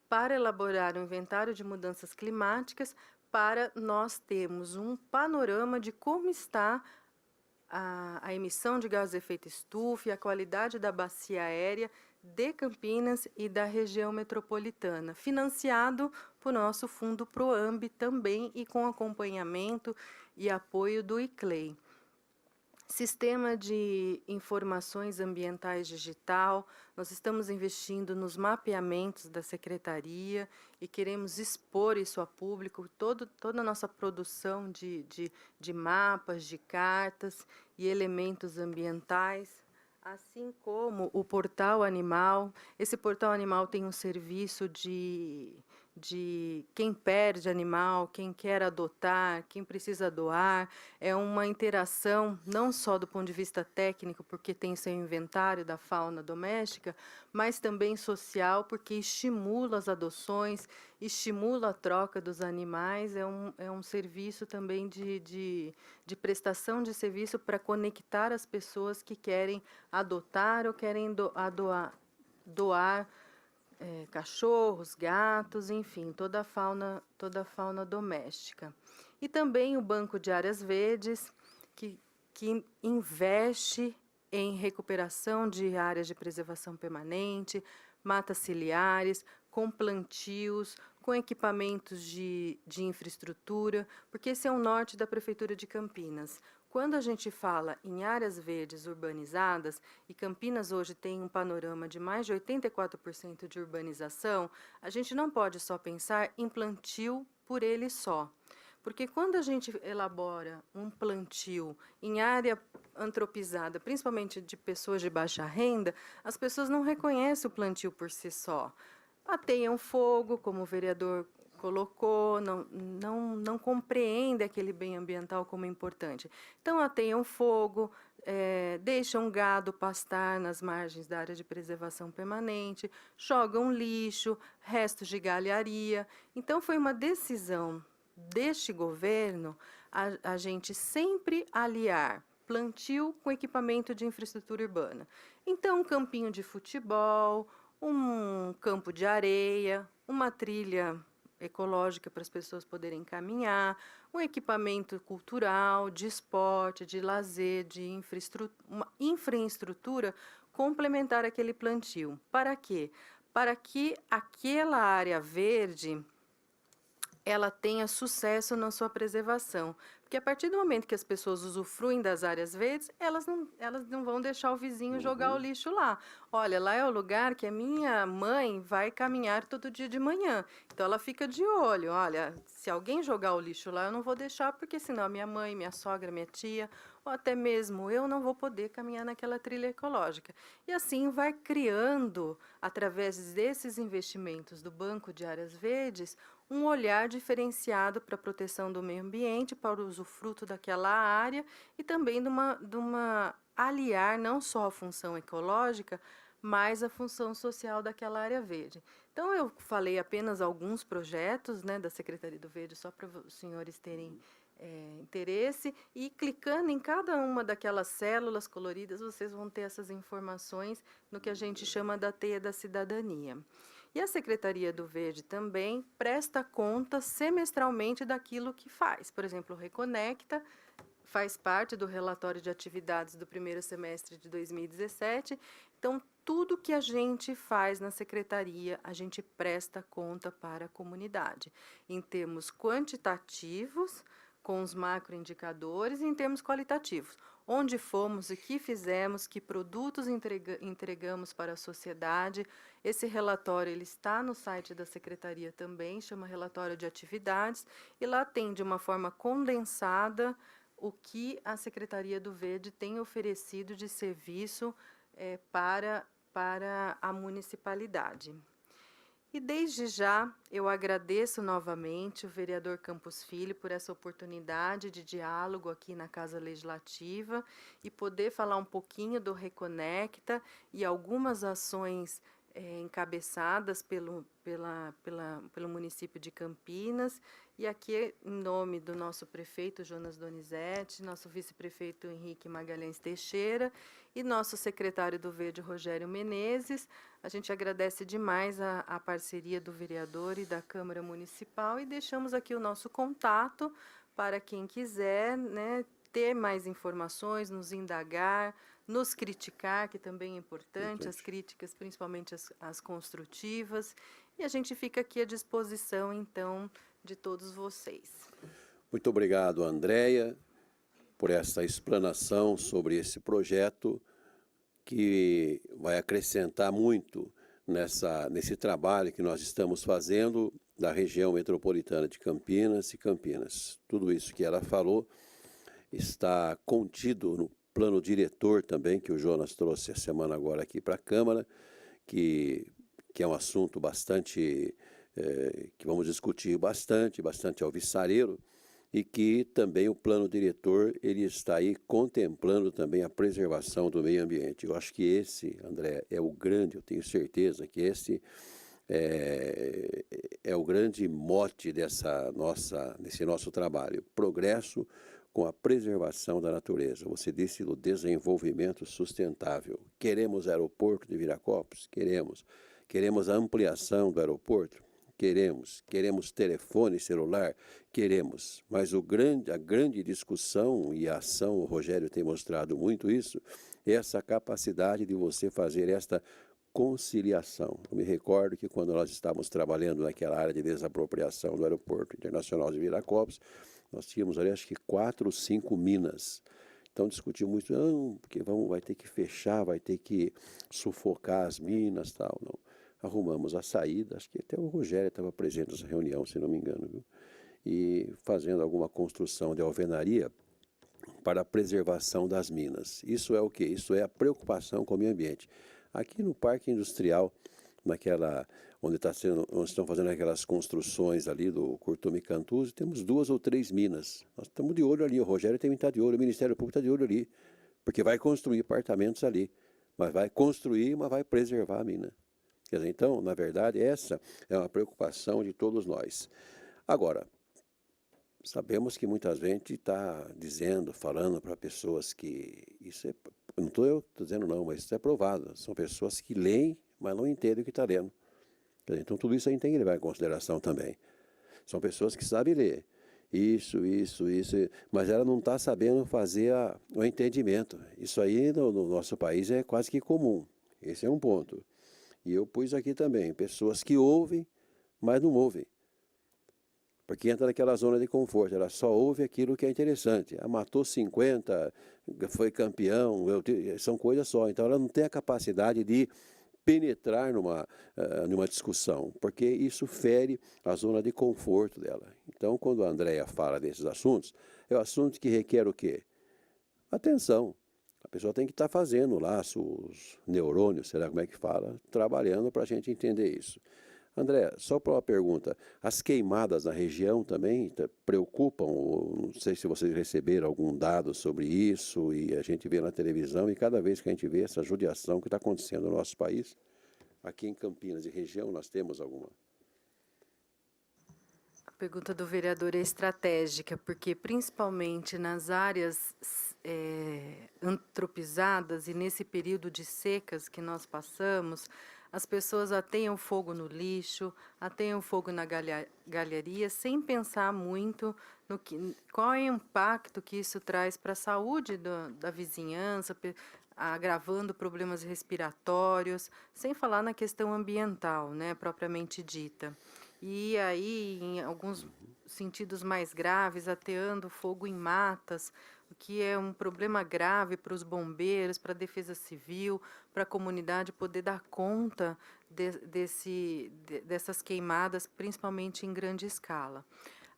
para elaborar um inventário de mudanças climáticas, para nós termos um panorama de como está a emissão de gás de efeito estufa e a qualidade da bacia aérea de Campinas e da região metropolitana, financiado por nosso fundo PROAMB também e com acompanhamento e apoio do ICLEI. Sistema de informações ambientais digital, nós estamos investindo nos mapeamentos da Secretaria e queremos expor isso a público, toda a nossa produção de mapas, de cartas e elementos ambientais, assim como o Portal Animal. Esse Portal Animal tem um serviço de quem perde animal, quem quer adotar, quem precisa doar. É uma interação não só do ponto de vista técnico, porque tem seu inventário da fauna doméstica, mas também social, porque estimula as adoções, estimula a troca dos animais. É um serviço também de prestação de serviço para conectar as pessoas que querem adotar ou querem doar cachorros, gatos, enfim, toda a fauna doméstica. E também o Banco de Áreas Verdes, que investe em recuperação de áreas de preservação permanente, matas ciliares, com plantios, com equipamentos de infraestrutura, porque esse é o norte da Prefeitura de Campinas. Quando a gente fala em áreas verdes urbanizadas, e Campinas hoje tem um panorama de mais de 84% de urbanização, a gente não pode só pensar em plantio por ele só. Porque quando a gente elabora um plantio em área antropizada, principalmente de pessoas de baixa renda, as pessoas não reconhecem o plantio por si só. Ateiam fogo, como o vereador colocou, não compreende aquele bem ambiental como importante. Então, ateiam fogo, deixam gado pastar nas margens da área de preservação permanente, jogam lixo, restos de galharia. Então, foi uma decisão deste governo a gente sempre aliar plantio com equipamento de infraestrutura urbana. Então, um campinho de futebol, um campo de areia, uma trilha ecológica para as pessoas poderem caminhar, um equipamento cultural, de esporte, de lazer, de uma infraestrutura complementar àquele plantio. Para quê? Para que aquela área verde ela tenha sucesso na sua preservação. Porque a partir do momento que as pessoas usufruem das áreas verdes, elas não vão deixar o vizinho jogar o lixo lá. Olha, lá é o lugar que a minha mãe vai caminhar todo dia de manhã. Então, ela fica de olho. Olha, se alguém jogar o lixo lá, eu não vou deixar, porque senão a minha mãe, minha sogra, minha tia, ou até mesmo eu não vou poder caminhar naquela trilha ecológica. E assim vai criando, através desses investimentos do Banco de Áreas Verdes, um olhar diferenciado para a proteção do meio ambiente, para o usufruto daquela área e também de uma aliar não só a função ecológica, mais a função social daquela área verde. Então, eu falei apenas alguns projetos, né, da Secretaria do Verde, só para os senhores terem interesse, e clicando em cada uma daquelas células coloridas, vocês vão ter essas informações no que a gente chama da teia da cidadania. E a Secretaria do Verde também presta conta semestralmente daquilo que faz. Por exemplo, o Reconecta faz parte do relatório de atividades do primeiro semestre de 2017. Então, tudo que a gente faz na secretaria, a gente presta conta para a comunidade, em termos quantitativos, com os macroindicadores, e em termos qualitativos. Onde fomos, o que fizemos, que produtos entregamos para a sociedade. Esse relatório ele está no site da secretaria também, chama Relatório de Atividades, e lá tem, de uma forma condensada, o que a Secretaria do Verde tem oferecido de serviço para a municipalidade. E desde já eu agradeço novamente o vereador Campos Filho por essa oportunidade de diálogo aqui na Casa Legislativa e poder falar um pouquinho do Reconecta e algumas ações encabeçadas pelo município de Campinas. E aqui, em nome do nosso prefeito Jonas Donizete, nosso vice-prefeito Henrique Magalhães Teixeira e nosso secretário do Verde, Rogério Menezes, a gente agradece demais a parceria do vereador e da Câmara Municipal e deixamos aqui o nosso contato para quem quiser, né, ter mais informações, nos indagar, nos criticar, que também é importante, as críticas, principalmente as construtivas. E a gente fica aqui à disposição, então, de todos vocês. Muito obrigado, Andréia, por essa explanação sobre esse projeto que vai acrescentar muito nesse trabalho que nós estamos fazendo da região metropolitana de Campinas e Campinas. Tudo isso que ela falou está contido no plano diretor também, que o Jonas trouxe a semana agora aqui para a Câmara, que é um assunto bastante, que vamos discutir bastante alvissareiro, e que também o plano diretor ele está aí contemplando também a preservação do meio ambiente. Eu acho que esse, André, é o grande, eu tenho certeza que esse é o grande mote desse nosso trabalho, progresso com a preservação da natureza. Você disse do desenvolvimento sustentável. Queremos aeroporto de Viracopos? Queremos. Queremos a ampliação do aeroporto? Queremos telefone celular? Queremos. Mas a grande discussão e a ação, o Rogério tem mostrado muito isso, é essa capacidade de você fazer esta conciliação. Eu me recordo que quando nós estávamos trabalhando naquela área de desapropriação do Aeroporto Internacional de Viracopos, nós tínhamos ali acho que 4 ou 5 minas. Então discutimos muito, não, porque vai ter que fechar, vai ter que sufocar as minas, tal, não. Arrumamos a saída, acho que até o Rogério estava presente nessa reunião, se não me engano, viu? E fazendo alguma construção de alvenaria para a preservação das minas. Isso é o quê? Isso é a preocupação com o meio ambiente. Aqui no Parque Industrial, onde estão fazendo aquelas construções ali do Curtume Cantuzzi, temos 2 ou 3 minas. Nós estamos de olho ali, o Rogério também está de olho, o Ministério Público está de olho ali, porque vai construir apartamentos ali, mas vai construir, mas vai preservar a mina. Quer dizer, então, na verdade, essa é uma preocupação de todos nós. Agora, sabemos que muita gente está falando para pessoas que isso não estou eu dizendo não, mas isso é provado. São pessoas que leem, mas não entendem o que está lendo. Então, tudo isso a gente tem que levar em consideração também. São pessoas que sabem ler. Isso, mas ela não está sabendo fazer o entendimento. Isso aí no nosso país é quase que comum. Esse é um ponto. E eu pus aqui também, pessoas que ouvem, mas não ouvem. Porque entra naquela zona de conforto, ela só ouve aquilo que é interessante. Matou 50, foi campeão, são coisas só. Então ela não tem a capacidade de penetrar numa discussão, porque isso fere a zona de conforto dela. Então, quando a Andréia fala desses assuntos, é um assunto que requer o quê? Atenção. A pessoa tem que estar fazendo lá os neurônios, será como é que fala, trabalhando para a gente entender isso. André, só para uma pergunta, as queimadas na região também preocupam? Não sei se vocês receberam algum dado sobre isso, e a gente vê na televisão, e cada vez que a gente vê essa judiação que está acontecendo no nosso país, aqui em Campinas e região, nós temos alguma? A pergunta do vereador é estratégica, porque principalmente nas áreas antropizadas e nesse período de secas que nós passamos, as pessoas ateiam fogo no lixo, ateiam fogo na galharia, sem pensar muito no qual é o impacto que isso traz para a saúde da vizinhança, agravando problemas respiratórios, sem falar na questão ambiental, né, propriamente dita. E aí, em alguns sentidos mais graves, ateando fogo em matas, o que é um problema grave para os bombeiros, para a defesa civil, para a comunidade poder dar conta dessas queimadas, principalmente em grande escala.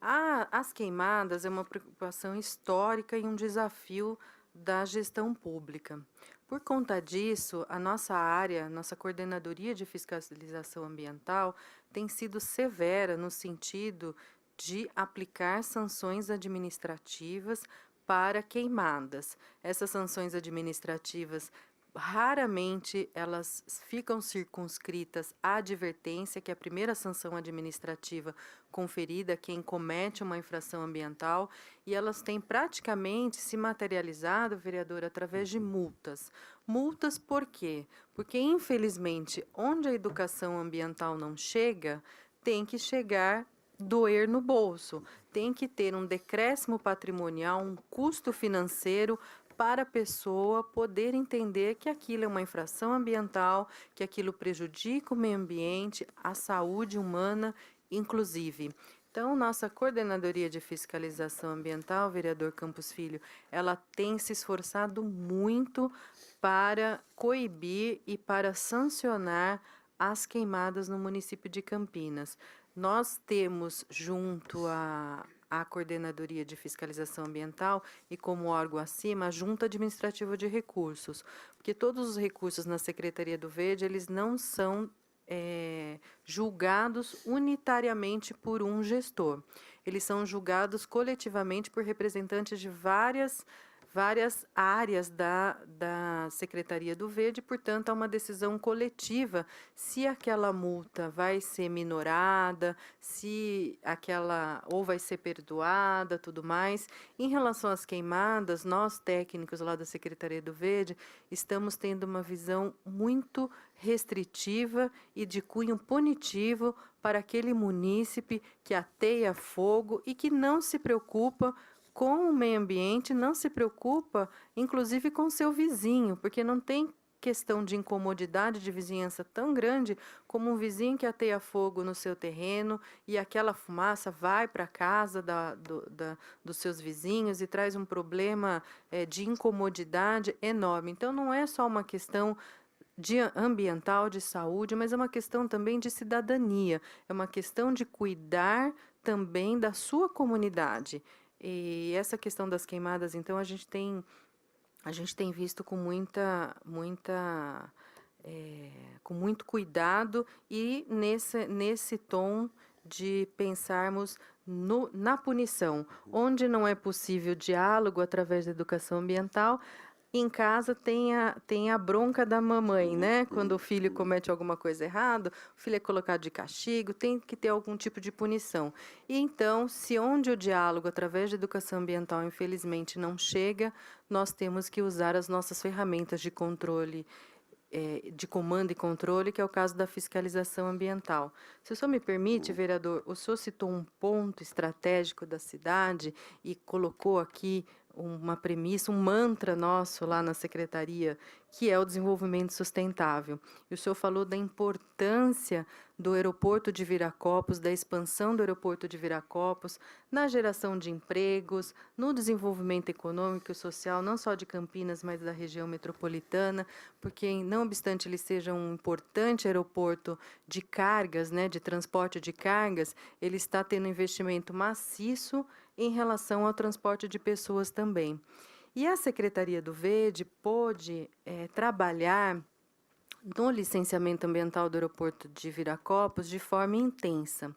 As queimadas é uma preocupação histórica e um desafio da gestão pública. Por conta disso, a nossa área, nossa Coordenadoria de Fiscalização Ambiental, tem sido severa no sentido de aplicar sanções administrativas para queimadas. Essas sanções administrativas, raramente elas ficam circunscritas à advertência, que é a primeira sanção administrativa conferida a quem comete uma infração ambiental, e elas têm praticamente se materializado, vereador, através de multas. Multas por quê? Porque, infelizmente, onde a educação ambiental não chega, tem que chegar doer no bolso, tem que ter um decréscimo patrimonial, um custo financeiro para a pessoa poder entender que aquilo é uma infração ambiental, que aquilo prejudica o meio ambiente, a saúde humana, inclusive. Então, nossa Coordenadoria de Fiscalização Ambiental, vereador Campos Filho, ela tem se esforçado muito para coibir e para sancionar as queimadas no município de Campinas. Nós temos, junto à Coordenadoria de Fiscalização Ambiental e como órgão acima, a Junta Administrativa de Recursos, porque todos os recursos na Secretaria do Verde, eles não são julgados unitariamente por um gestor. Eles são julgados coletivamente por representantes de várias áreas da Secretaria do Verde, portanto, há uma decisão coletiva se aquela multa vai ser minorada, se aquela ou vai ser perdoada, tudo mais. Em relação às queimadas, nós técnicos lá da Secretaria do Verde estamos tendo uma visão muito restritiva e de cunho punitivo para aquele munícipe que ateia fogo e que não se preocupa com o meio ambiente, não se preocupa, inclusive, com seu vizinho, porque não tem questão de incomodidade de vizinhança tão grande como um vizinho que ateia fogo no seu terreno e aquela fumaça vai para a casa dos seus vizinhos e traz um problema de incomodidade enorme. Então, não é só uma questão ambiental, de saúde, mas é uma questão também de cidadania, é uma questão de cuidar também da sua comunidade. E essa questão das queimadas, então, a gente tem visto com com muito cuidado e nesse tom de pensarmos na punição. Onde não é possível diálogo através da educação ambiental, em casa tem a bronca da mamãe, né? Quando o filho comete alguma coisa errada, o filho é colocado de castigo, tem que ter algum tipo de punição. E então, se onde o diálogo através da educação ambiental, infelizmente, não chega, nós temos que usar as nossas ferramentas de controle, de comando e controle, que é o caso da fiscalização ambiental. Se o senhor me permite, vereador, o senhor citou um ponto estratégico da cidade e colocou aqui uma premissa, um mantra nosso lá na secretaria, que é o desenvolvimento sustentável. E o senhor falou da importância do aeroporto de Viracopos, da expansão do aeroporto de Viracopos, na geração de empregos, no desenvolvimento econômico e social, não só de Campinas, mas da região metropolitana, porque, não obstante ele seja um importante aeroporto de cargas, né, de transporte de cargas, ele está tendo investimento maciço em relação ao transporte de pessoas também. E a Secretaria do Verde pôde trabalhar no licenciamento ambiental do aeroporto de Viracopos de forma intensa.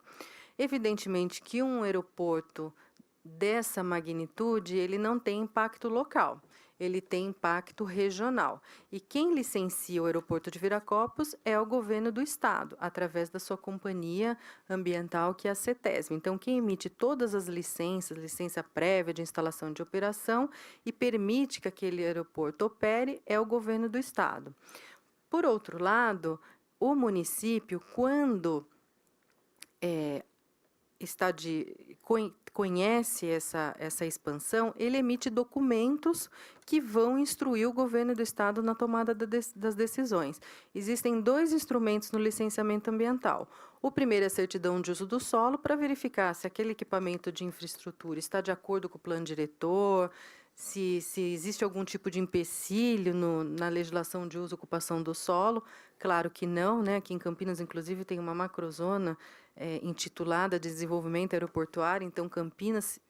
Evidentemente que um aeroporto dessa magnitude, ele não tem impacto local, ele tem impacto regional. E quem licencia o aeroporto de Viracopos é o governo do estado, através da sua companhia ambiental, que é a CETESB. Então, quem emite todas as licenças, licença prévia de instalação de operação, e permite que aquele aeroporto opere, é o governo do estado. Por outro lado, o município, quando conhece essa expansão, ele emite documentos que vão instruir o governo do estado na tomada das decisões. Existem 2 instrumentos no licenciamento ambiental. O primeiro é a certidão de uso do solo, para verificar se aquele equipamento de infraestrutura está de acordo com o plano diretor, se existe algum tipo de empecilho na legislação de uso e ocupação do solo. Claro que não, né? Aqui em Campinas, inclusive, tem uma macrozona intitulada Desenvolvimento Aeroportuário. Então, Campinas,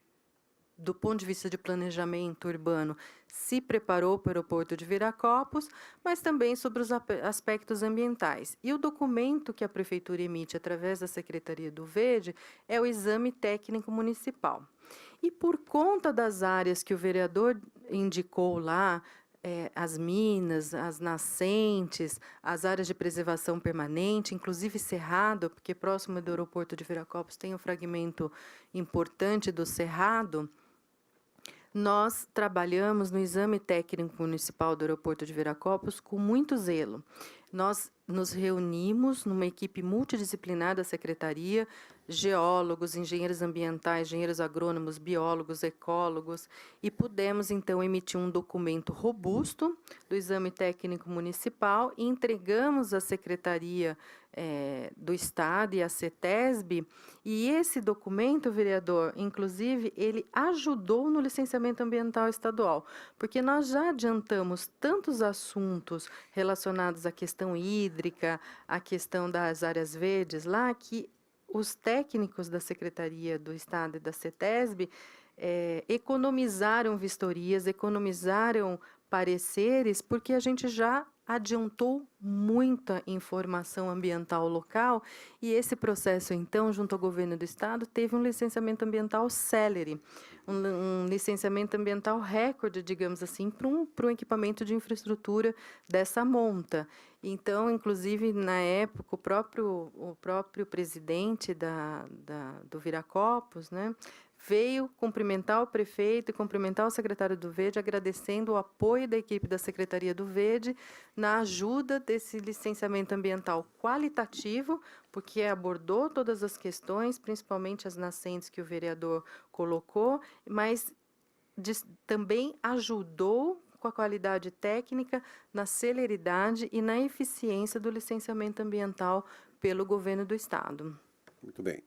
do ponto de vista de planejamento urbano, se preparou para o aeroporto de Viracopos, mas também sobre os aspectos ambientais. E o documento que a Prefeitura emite através da Secretaria do Verde é o Exame Técnico Municipal. E por conta das áreas que o vereador indicou lá, as minas, as nascentes, as áreas de preservação permanente, inclusive Cerrado, porque próximo do aeroporto de Viracopos tem um fragmento importante do Cerrado, nós trabalhamos no Exame Técnico Municipal do aeroporto de Viracopos com muito zelo. Nós nos reunimos numa equipe multidisciplinar da Secretaria, geólogos, engenheiros ambientais, engenheiros agrônomos, biólogos, ecólogos, e pudemos, então, emitir um documento robusto do Exame Técnico Municipal e entregamos à Secretaria do Estado e à CETESB, e esse documento, vereador, inclusive, ele ajudou no licenciamento ambiental estadual, porque nós já adiantamos tantos assuntos relacionados à questão hídrica, à questão das áreas verdes lá, que os técnicos da Secretaria do Estado e da CETESB economizaram vistorias, economizaram pareceres, porque a gente já adiantou muita informação ambiental local, e esse processo, então, junto ao governo do estado, teve um licenciamento ambiental célere, um licenciamento ambiental recorde, digamos assim, para um equipamento de infraestrutura dessa monta. Então, inclusive, na época, o próprio presidente do Viracopos, né, veio cumprimentar o prefeito e cumprimentar o secretário do Verde, agradecendo o apoio da equipe da Secretaria do Verde na ajuda desse licenciamento ambiental qualitativo, porque abordou todas as questões, principalmente as nascentes que o vereador colocou, mas também ajudou com a qualidade técnica, na celeridade e na eficiência do licenciamento ambiental pelo governo do estado. Muito bem.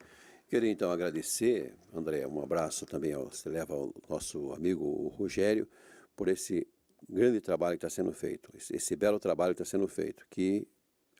Queria, então, agradecer, André, um abraço também você leva ao nosso amigo o Rogério, por esse grande trabalho que está sendo feito, esse belo trabalho que está sendo feito, que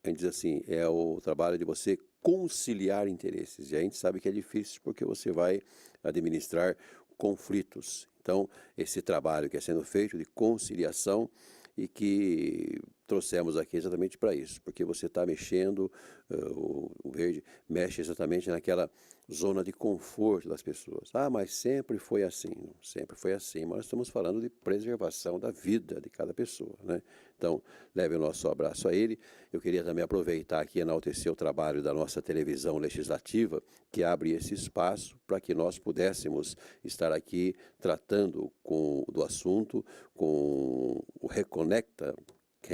a gente diz assim, é o trabalho de você conciliar interesses, e a gente sabe que é difícil porque você vai administrar conflitos. Então, esse trabalho que é sendo feito de conciliação e que trouxemos aqui exatamente para isso, porque você está mexendo, o Verde mexe exatamente naquela zona de conforto das pessoas. Ah, mas sempre foi assim. Não, sempre foi assim, mas nós estamos falando de preservação da vida de cada pessoa, né? Então, leve o nosso abraço a ele. Eu queria também aproveitar aqui e enaltecer o trabalho da nossa televisão legislativa, que abre esse espaço para que nós pudéssemos estar aqui tratando do assunto com o Reconecta,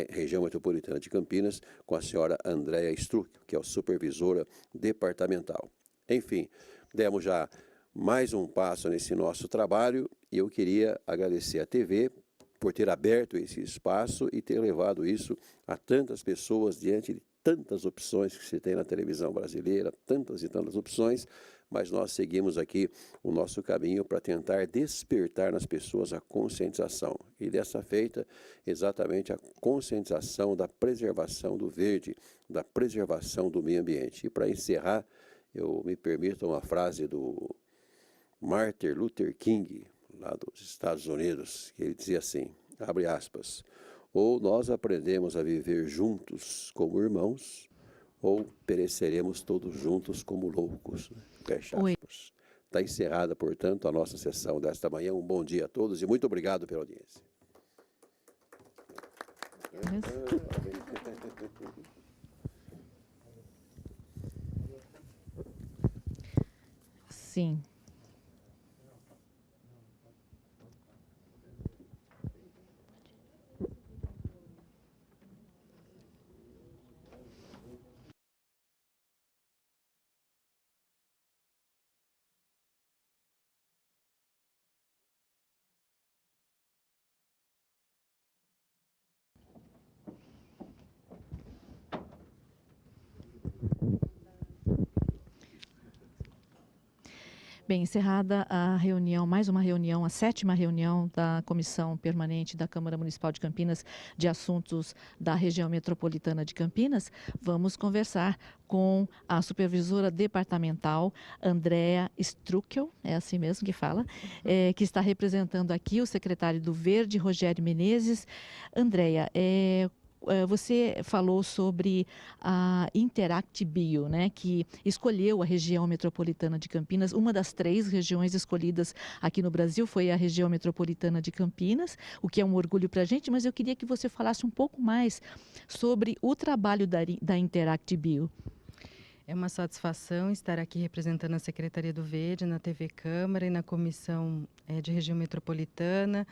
região metropolitana de Campinas, com a senhora Andréa Struck, que é a supervisora departamental. Enfim, demos já mais um passo nesse nosso trabalho e eu queria agradecer à TV por ter aberto esse espaço e ter levado isso a tantas pessoas diante de tantas opções que se tem na televisão brasileira, tantas e tantas opções, mas nós seguimos aqui o nosso caminho para tentar despertar nas pessoas a conscientização. E dessa feita, exatamente a conscientização da preservação do verde, da preservação do meio ambiente. E para encerrar, eu me permito uma frase do Martin Luther King, lá dos Estados Unidos, que ele dizia assim, abre aspas, ou nós aprendemos a viver juntos como irmãos, ou pereceremos todos juntos como loucos. Né? Fecha Oi. aspas. Está encerrada, portanto, a nossa sessão desta manhã. Um bom dia a todos e muito obrigado pela audiência. Sim. Bem, encerrada a reunião, mais uma reunião, a 7ª reunião da Comissão Permanente da Câmara Municipal de Campinas de Assuntos da Região Metropolitana de Campinas, vamos conversar com a supervisora departamental, Andréa Struckel, é assim mesmo que fala, que está representando aqui o secretário do Verde, Rogério Menezes. Andréa, você falou sobre a Interact Bio, né, que escolheu a região metropolitana de Campinas. Uma das 3 regiões escolhidas aqui no Brasil foi a região metropolitana de Campinas, o que é um orgulho para a gente, mas eu queria que você falasse um pouco mais sobre o trabalho da Interact Bio. É uma satisfação estar aqui representando a Secretaria do Verde na TV Câmara e na Comissão de Região Metropolitana,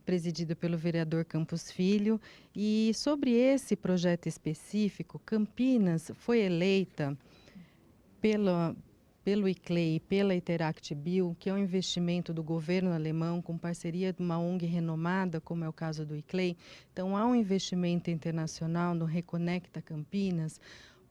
presidida pelo vereador Campos Filho. E sobre esse projeto específico, Campinas foi eleita pelo ICLEI e pela Interact Bio, que é um investimento do governo alemão com parceria de uma ONG renomada, como é o caso do ICLEI. Então, há um investimento internacional no Reconecta Campinas,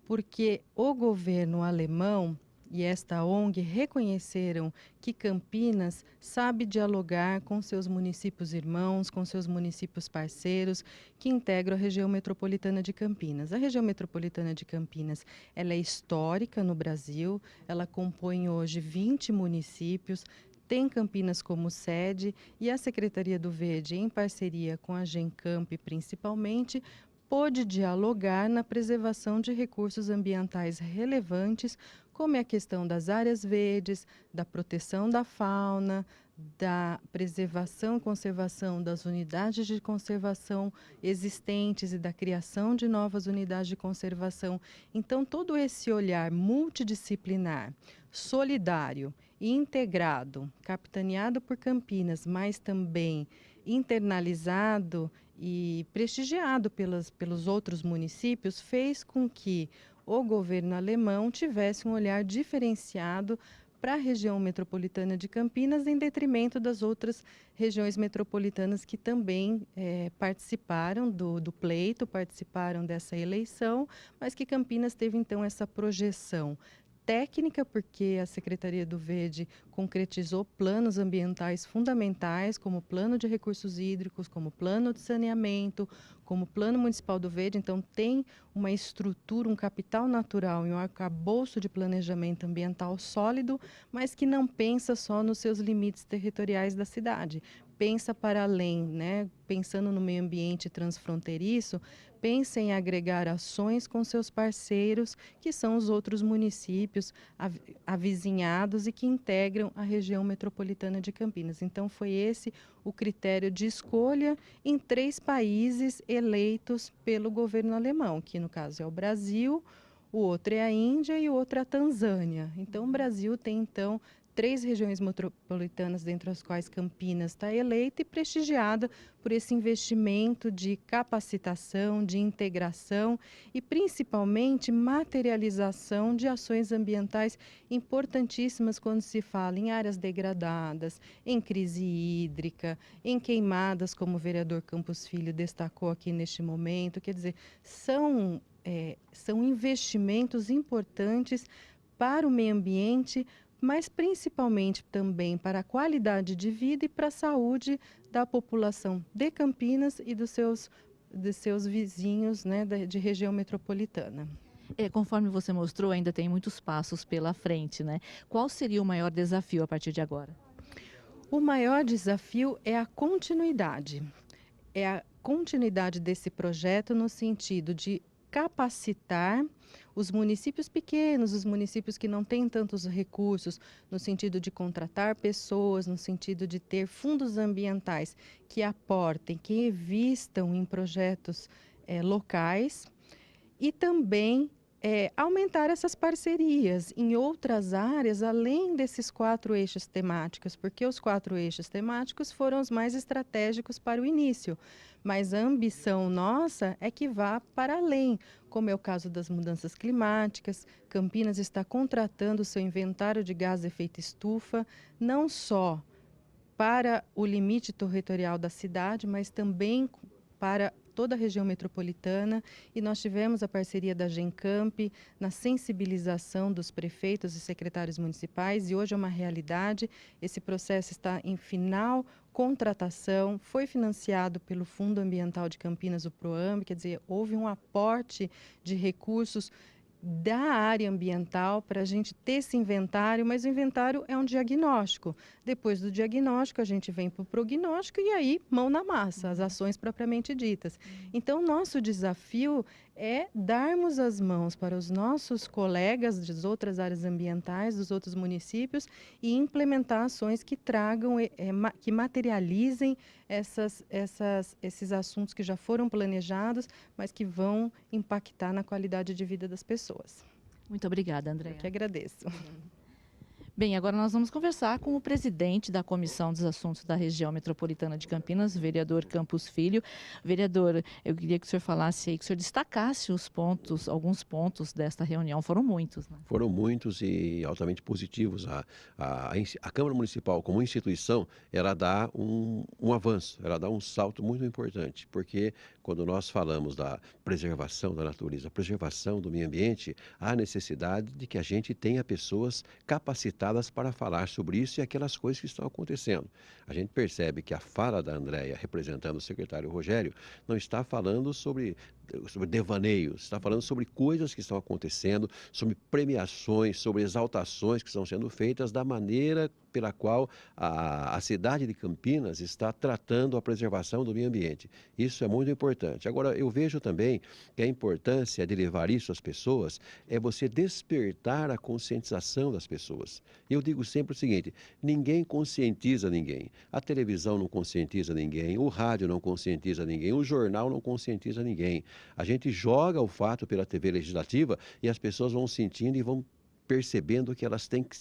porque o governo alemão e esta ONG reconheceram que Campinas sabe dialogar com seus municípios irmãos, com seus municípios parceiros, que integram a região metropolitana de Campinas. A região metropolitana de Campinas, ela é histórica no Brasil, ela compõe hoje 20 municípios, tem Campinas como sede e a Secretaria do Verde, em parceria com a Gencamp principalmente, pôde dialogar na preservação de recursos ambientais relevantes, como é a questão das áreas verdes, da proteção da fauna, da preservação e conservação das unidades de conservação existentes e da criação de novas unidades de conservação. Então, todo esse olhar multidisciplinar, solidário e integrado, capitaneado por Campinas, mas também internalizado e prestigiado pelos outros municípios, fez com que o governo alemão tivesse um olhar diferenciado para a região metropolitana de Campinas, em detrimento das outras regiões metropolitanas que também participaram do pleito, participaram dessa eleição, mas que Campinas teve então essa projeção técnica, porque a Secretaria do Verde concretizou planos ambientais fundamentais, como o Plano de Recursos Hídricos, como o Plano de Saneamento, como o Plano Municipal do Verde. Então, tem uma estrutura, um capital natural e um arcabouço de planejamento ambiental sólido, mas que não pensa só nos seus limites territoriais da cidade. Pensa para além, né? Pensando no meio ambiente transfronteiriço, pensa em agregar ações com seus parceiros, que são os outros municípios avizinhados e que integram a região metropolitana de Campinas. Então, foi esse o critério de escolha em 3 países eleitos pelo governo alemão, que no caso é o Brasil, o outro é a Índia e o outro é a Tanzânia. Então, o Brasil tem, então, 3 regiões metropolitanas, dentre as quais Campinas está eleita e prestigiada por esse investimento de capacitação, de integração e, principalmente, materialização de ações ambientais importantíssimas quando se fala em áreas degradadas, em crise hídrica, em queimadas, como o vereador Campos Filho destacou aqui neste momento. Quer dizer, são investimentos importantes para o meio ambiente, mas principalmente também para a qualidade de vida e para a saúde da população de Campinas e dos seus vizinhos, né, de região metropolitana. Conforme você mostrou, ainda tem muitos passos pela frente, né? Qual seria o maior desafio a partir de agora? O maior desafio é a continuidade. É a continuidade desse projeto no sentido de capacitar os municípios pequenos, os municípios que não têm tantos recursos, no sentido de contratar pessoas, no sentido de ter fundos ambientais que aportem, que investam em projetos locais e também aumentar essas parcerias em outras áreas, além desses 4 eixos temáticos, porque os 4 eixos temáticos foram os mais estratégicos para o início, mas a ambição nossa é que vá para além, como é o caso das mudanças climáticas. Campinas está contratando o seu inventário de gás de efeito estufa, não só para o limite territorial da cidade, mas também para toda a região metropolitana, e nós tivemos a parceria da Gencamp na sensibilização dos prefeitos e secretários municipais, e hoje é uma realidade. Esse processo está em final contratação, foi financiado pelo Fundo Ambiental de Campinas, o PROAMB, quer dizer, houve um aporte de recursos da área ambiental para a gente ter esse inventário, mas o inventário é um diagnóstico. Depois do diagnóstico, a gente vem para o prognóstico e aí mão na massa, as ações propriamente ditas. Então, nosso desafio é darmos as mãos para os nossos colegas das outras áreas ambientais, dos outros municípios, e implementar ações que tragam, que materializem esses assuntos que já foram planejados, mas que vão impactar na qualidade de vida das pessoas. Muito obrigada, Andréa. Eu que agradeço. Bem, agora nós vamos conversar com o presidente da Comissão dos Assuntos da Região Metropolitana de Campinas, vereador Campos Filho. Vereador, eu queria que o senhor falasse aí, que o senhor destacasse os pontos, alguns pontos desta reunião. Foram muitos, né? Foram muitos e altamente positivos. A Câmara Municipal, como instituição, ela dá um avanço, ela dá um salto muito importante, porque quando nós falamos da preservação da natureza, preservação do meio ambiente, há necessidade de que a gente tenha pessoas capacitadas para falar sobre isso e aquelas coisas que estão acontecendo. A gente percebe que a fala da Andréa, representando o secretário Rogério, não está falando sobre devaneios, está falando sobre coisas que estão acontecendo, sobre premiações, sobre exaltações que estão sendo feitas da maneira pela qual a cidade de Campinas está tratando a preservação do meio ambiente. Isso é muito importante. Agora, eu vejo também que a importância de levar isso às pessoas é você despertar a conscientização das pessoas. Eu digo sempre o seguinte: ninguém conscientiza ninguém. A televisão não conscientiza ninguém, o rádio não conscientiza ninguém, o jornal não conscientiza ninguém. A gente joga o fato pela TV legislativa e as pessoas vão sentindo e vão percebendo que elas têm que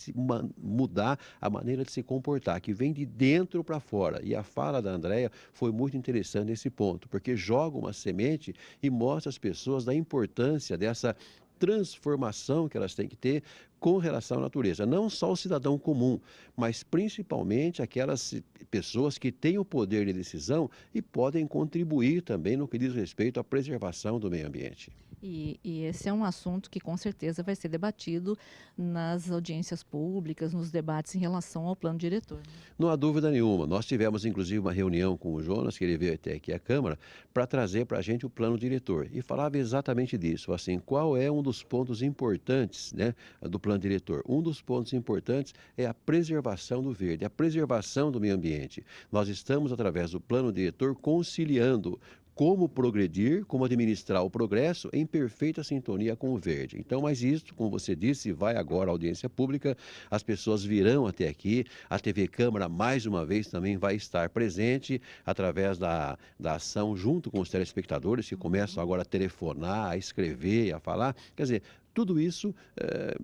mudar a maneira de se comportar, que vem de dentro para fora. E a fala da Andréa foi muito interessante nesse ponto, porque joga uma semente e mostra às pessoas da importância dessa transformação que elas têm que ter com relação à natureza. Não só o cidadão comum, mas principalmente aquelas pessoas que têm o poder de decisão e podem contribuir também no que diz respeito à preservação do meio ambiente. E esse é um assunto que com certeza vai ser debatido nas audiências públicas, nos debates em relação ao plano diretor, né? Não há dúvida nenhuma. Nós tivemos, inclusive, uma reunião com o Jonas, que ele veio até aqui à Câmara, para trazer para a gente o plano diretor. E falava exatamente disso, assim, qual é um dos pontos importantes, né, do plano diretor. Um dos pontos importantes é a preservação do verde, a preservação do meio ambiente. Nós estamos, através do plano diretor, conciliando como progredir, como administrar o progresso em perfeita sintonia com o verde. Então, mas isso, como você disse, vai agora à audiência pública, as pessoas virão até aqui, a TV Câmara, mais uma vez, também vai estar presente através da ação junto com os telespectadores, que começam agora a telefonar, a escrever, a falar. Quer dizer, tudo isso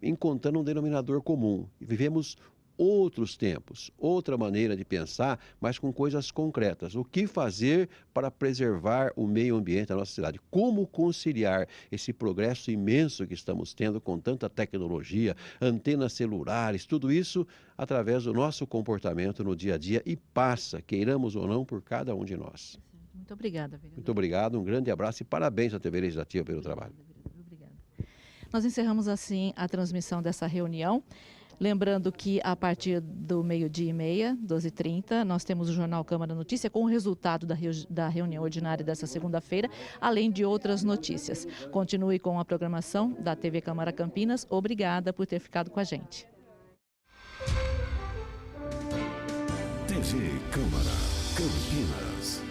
encontrando um denominador comum. Vivemos outros tempos, outra maneira de pensar, mas com coisas concretas. O que fazer para preservar o meio ambiente da nossa cidade? Como conciliar esse progresso imenso que estamos tendo com tanta tecnologia, antenas celulares, tudo isso através do nosso comportamento no dia a dia e passa, queiramos ou não, por cada um de nós. Muito obrigada, vereador. Muito obrigado, um grande abraço e parabéns à TV Legislativa pelo trabalho. Obrigada. Nós encerramos assim a transmissão dessa reunião. Lembrando que a partir do 12h30, 12h30, nós temos o Jornal Câmara Notícia com o resultado da reunião ordinária dessa segunda-feira, além de outras notícias. Continue com a programação da TV Câmara Campinas. Obrigada por ter ficado com a gente. TV Câmara Campinas.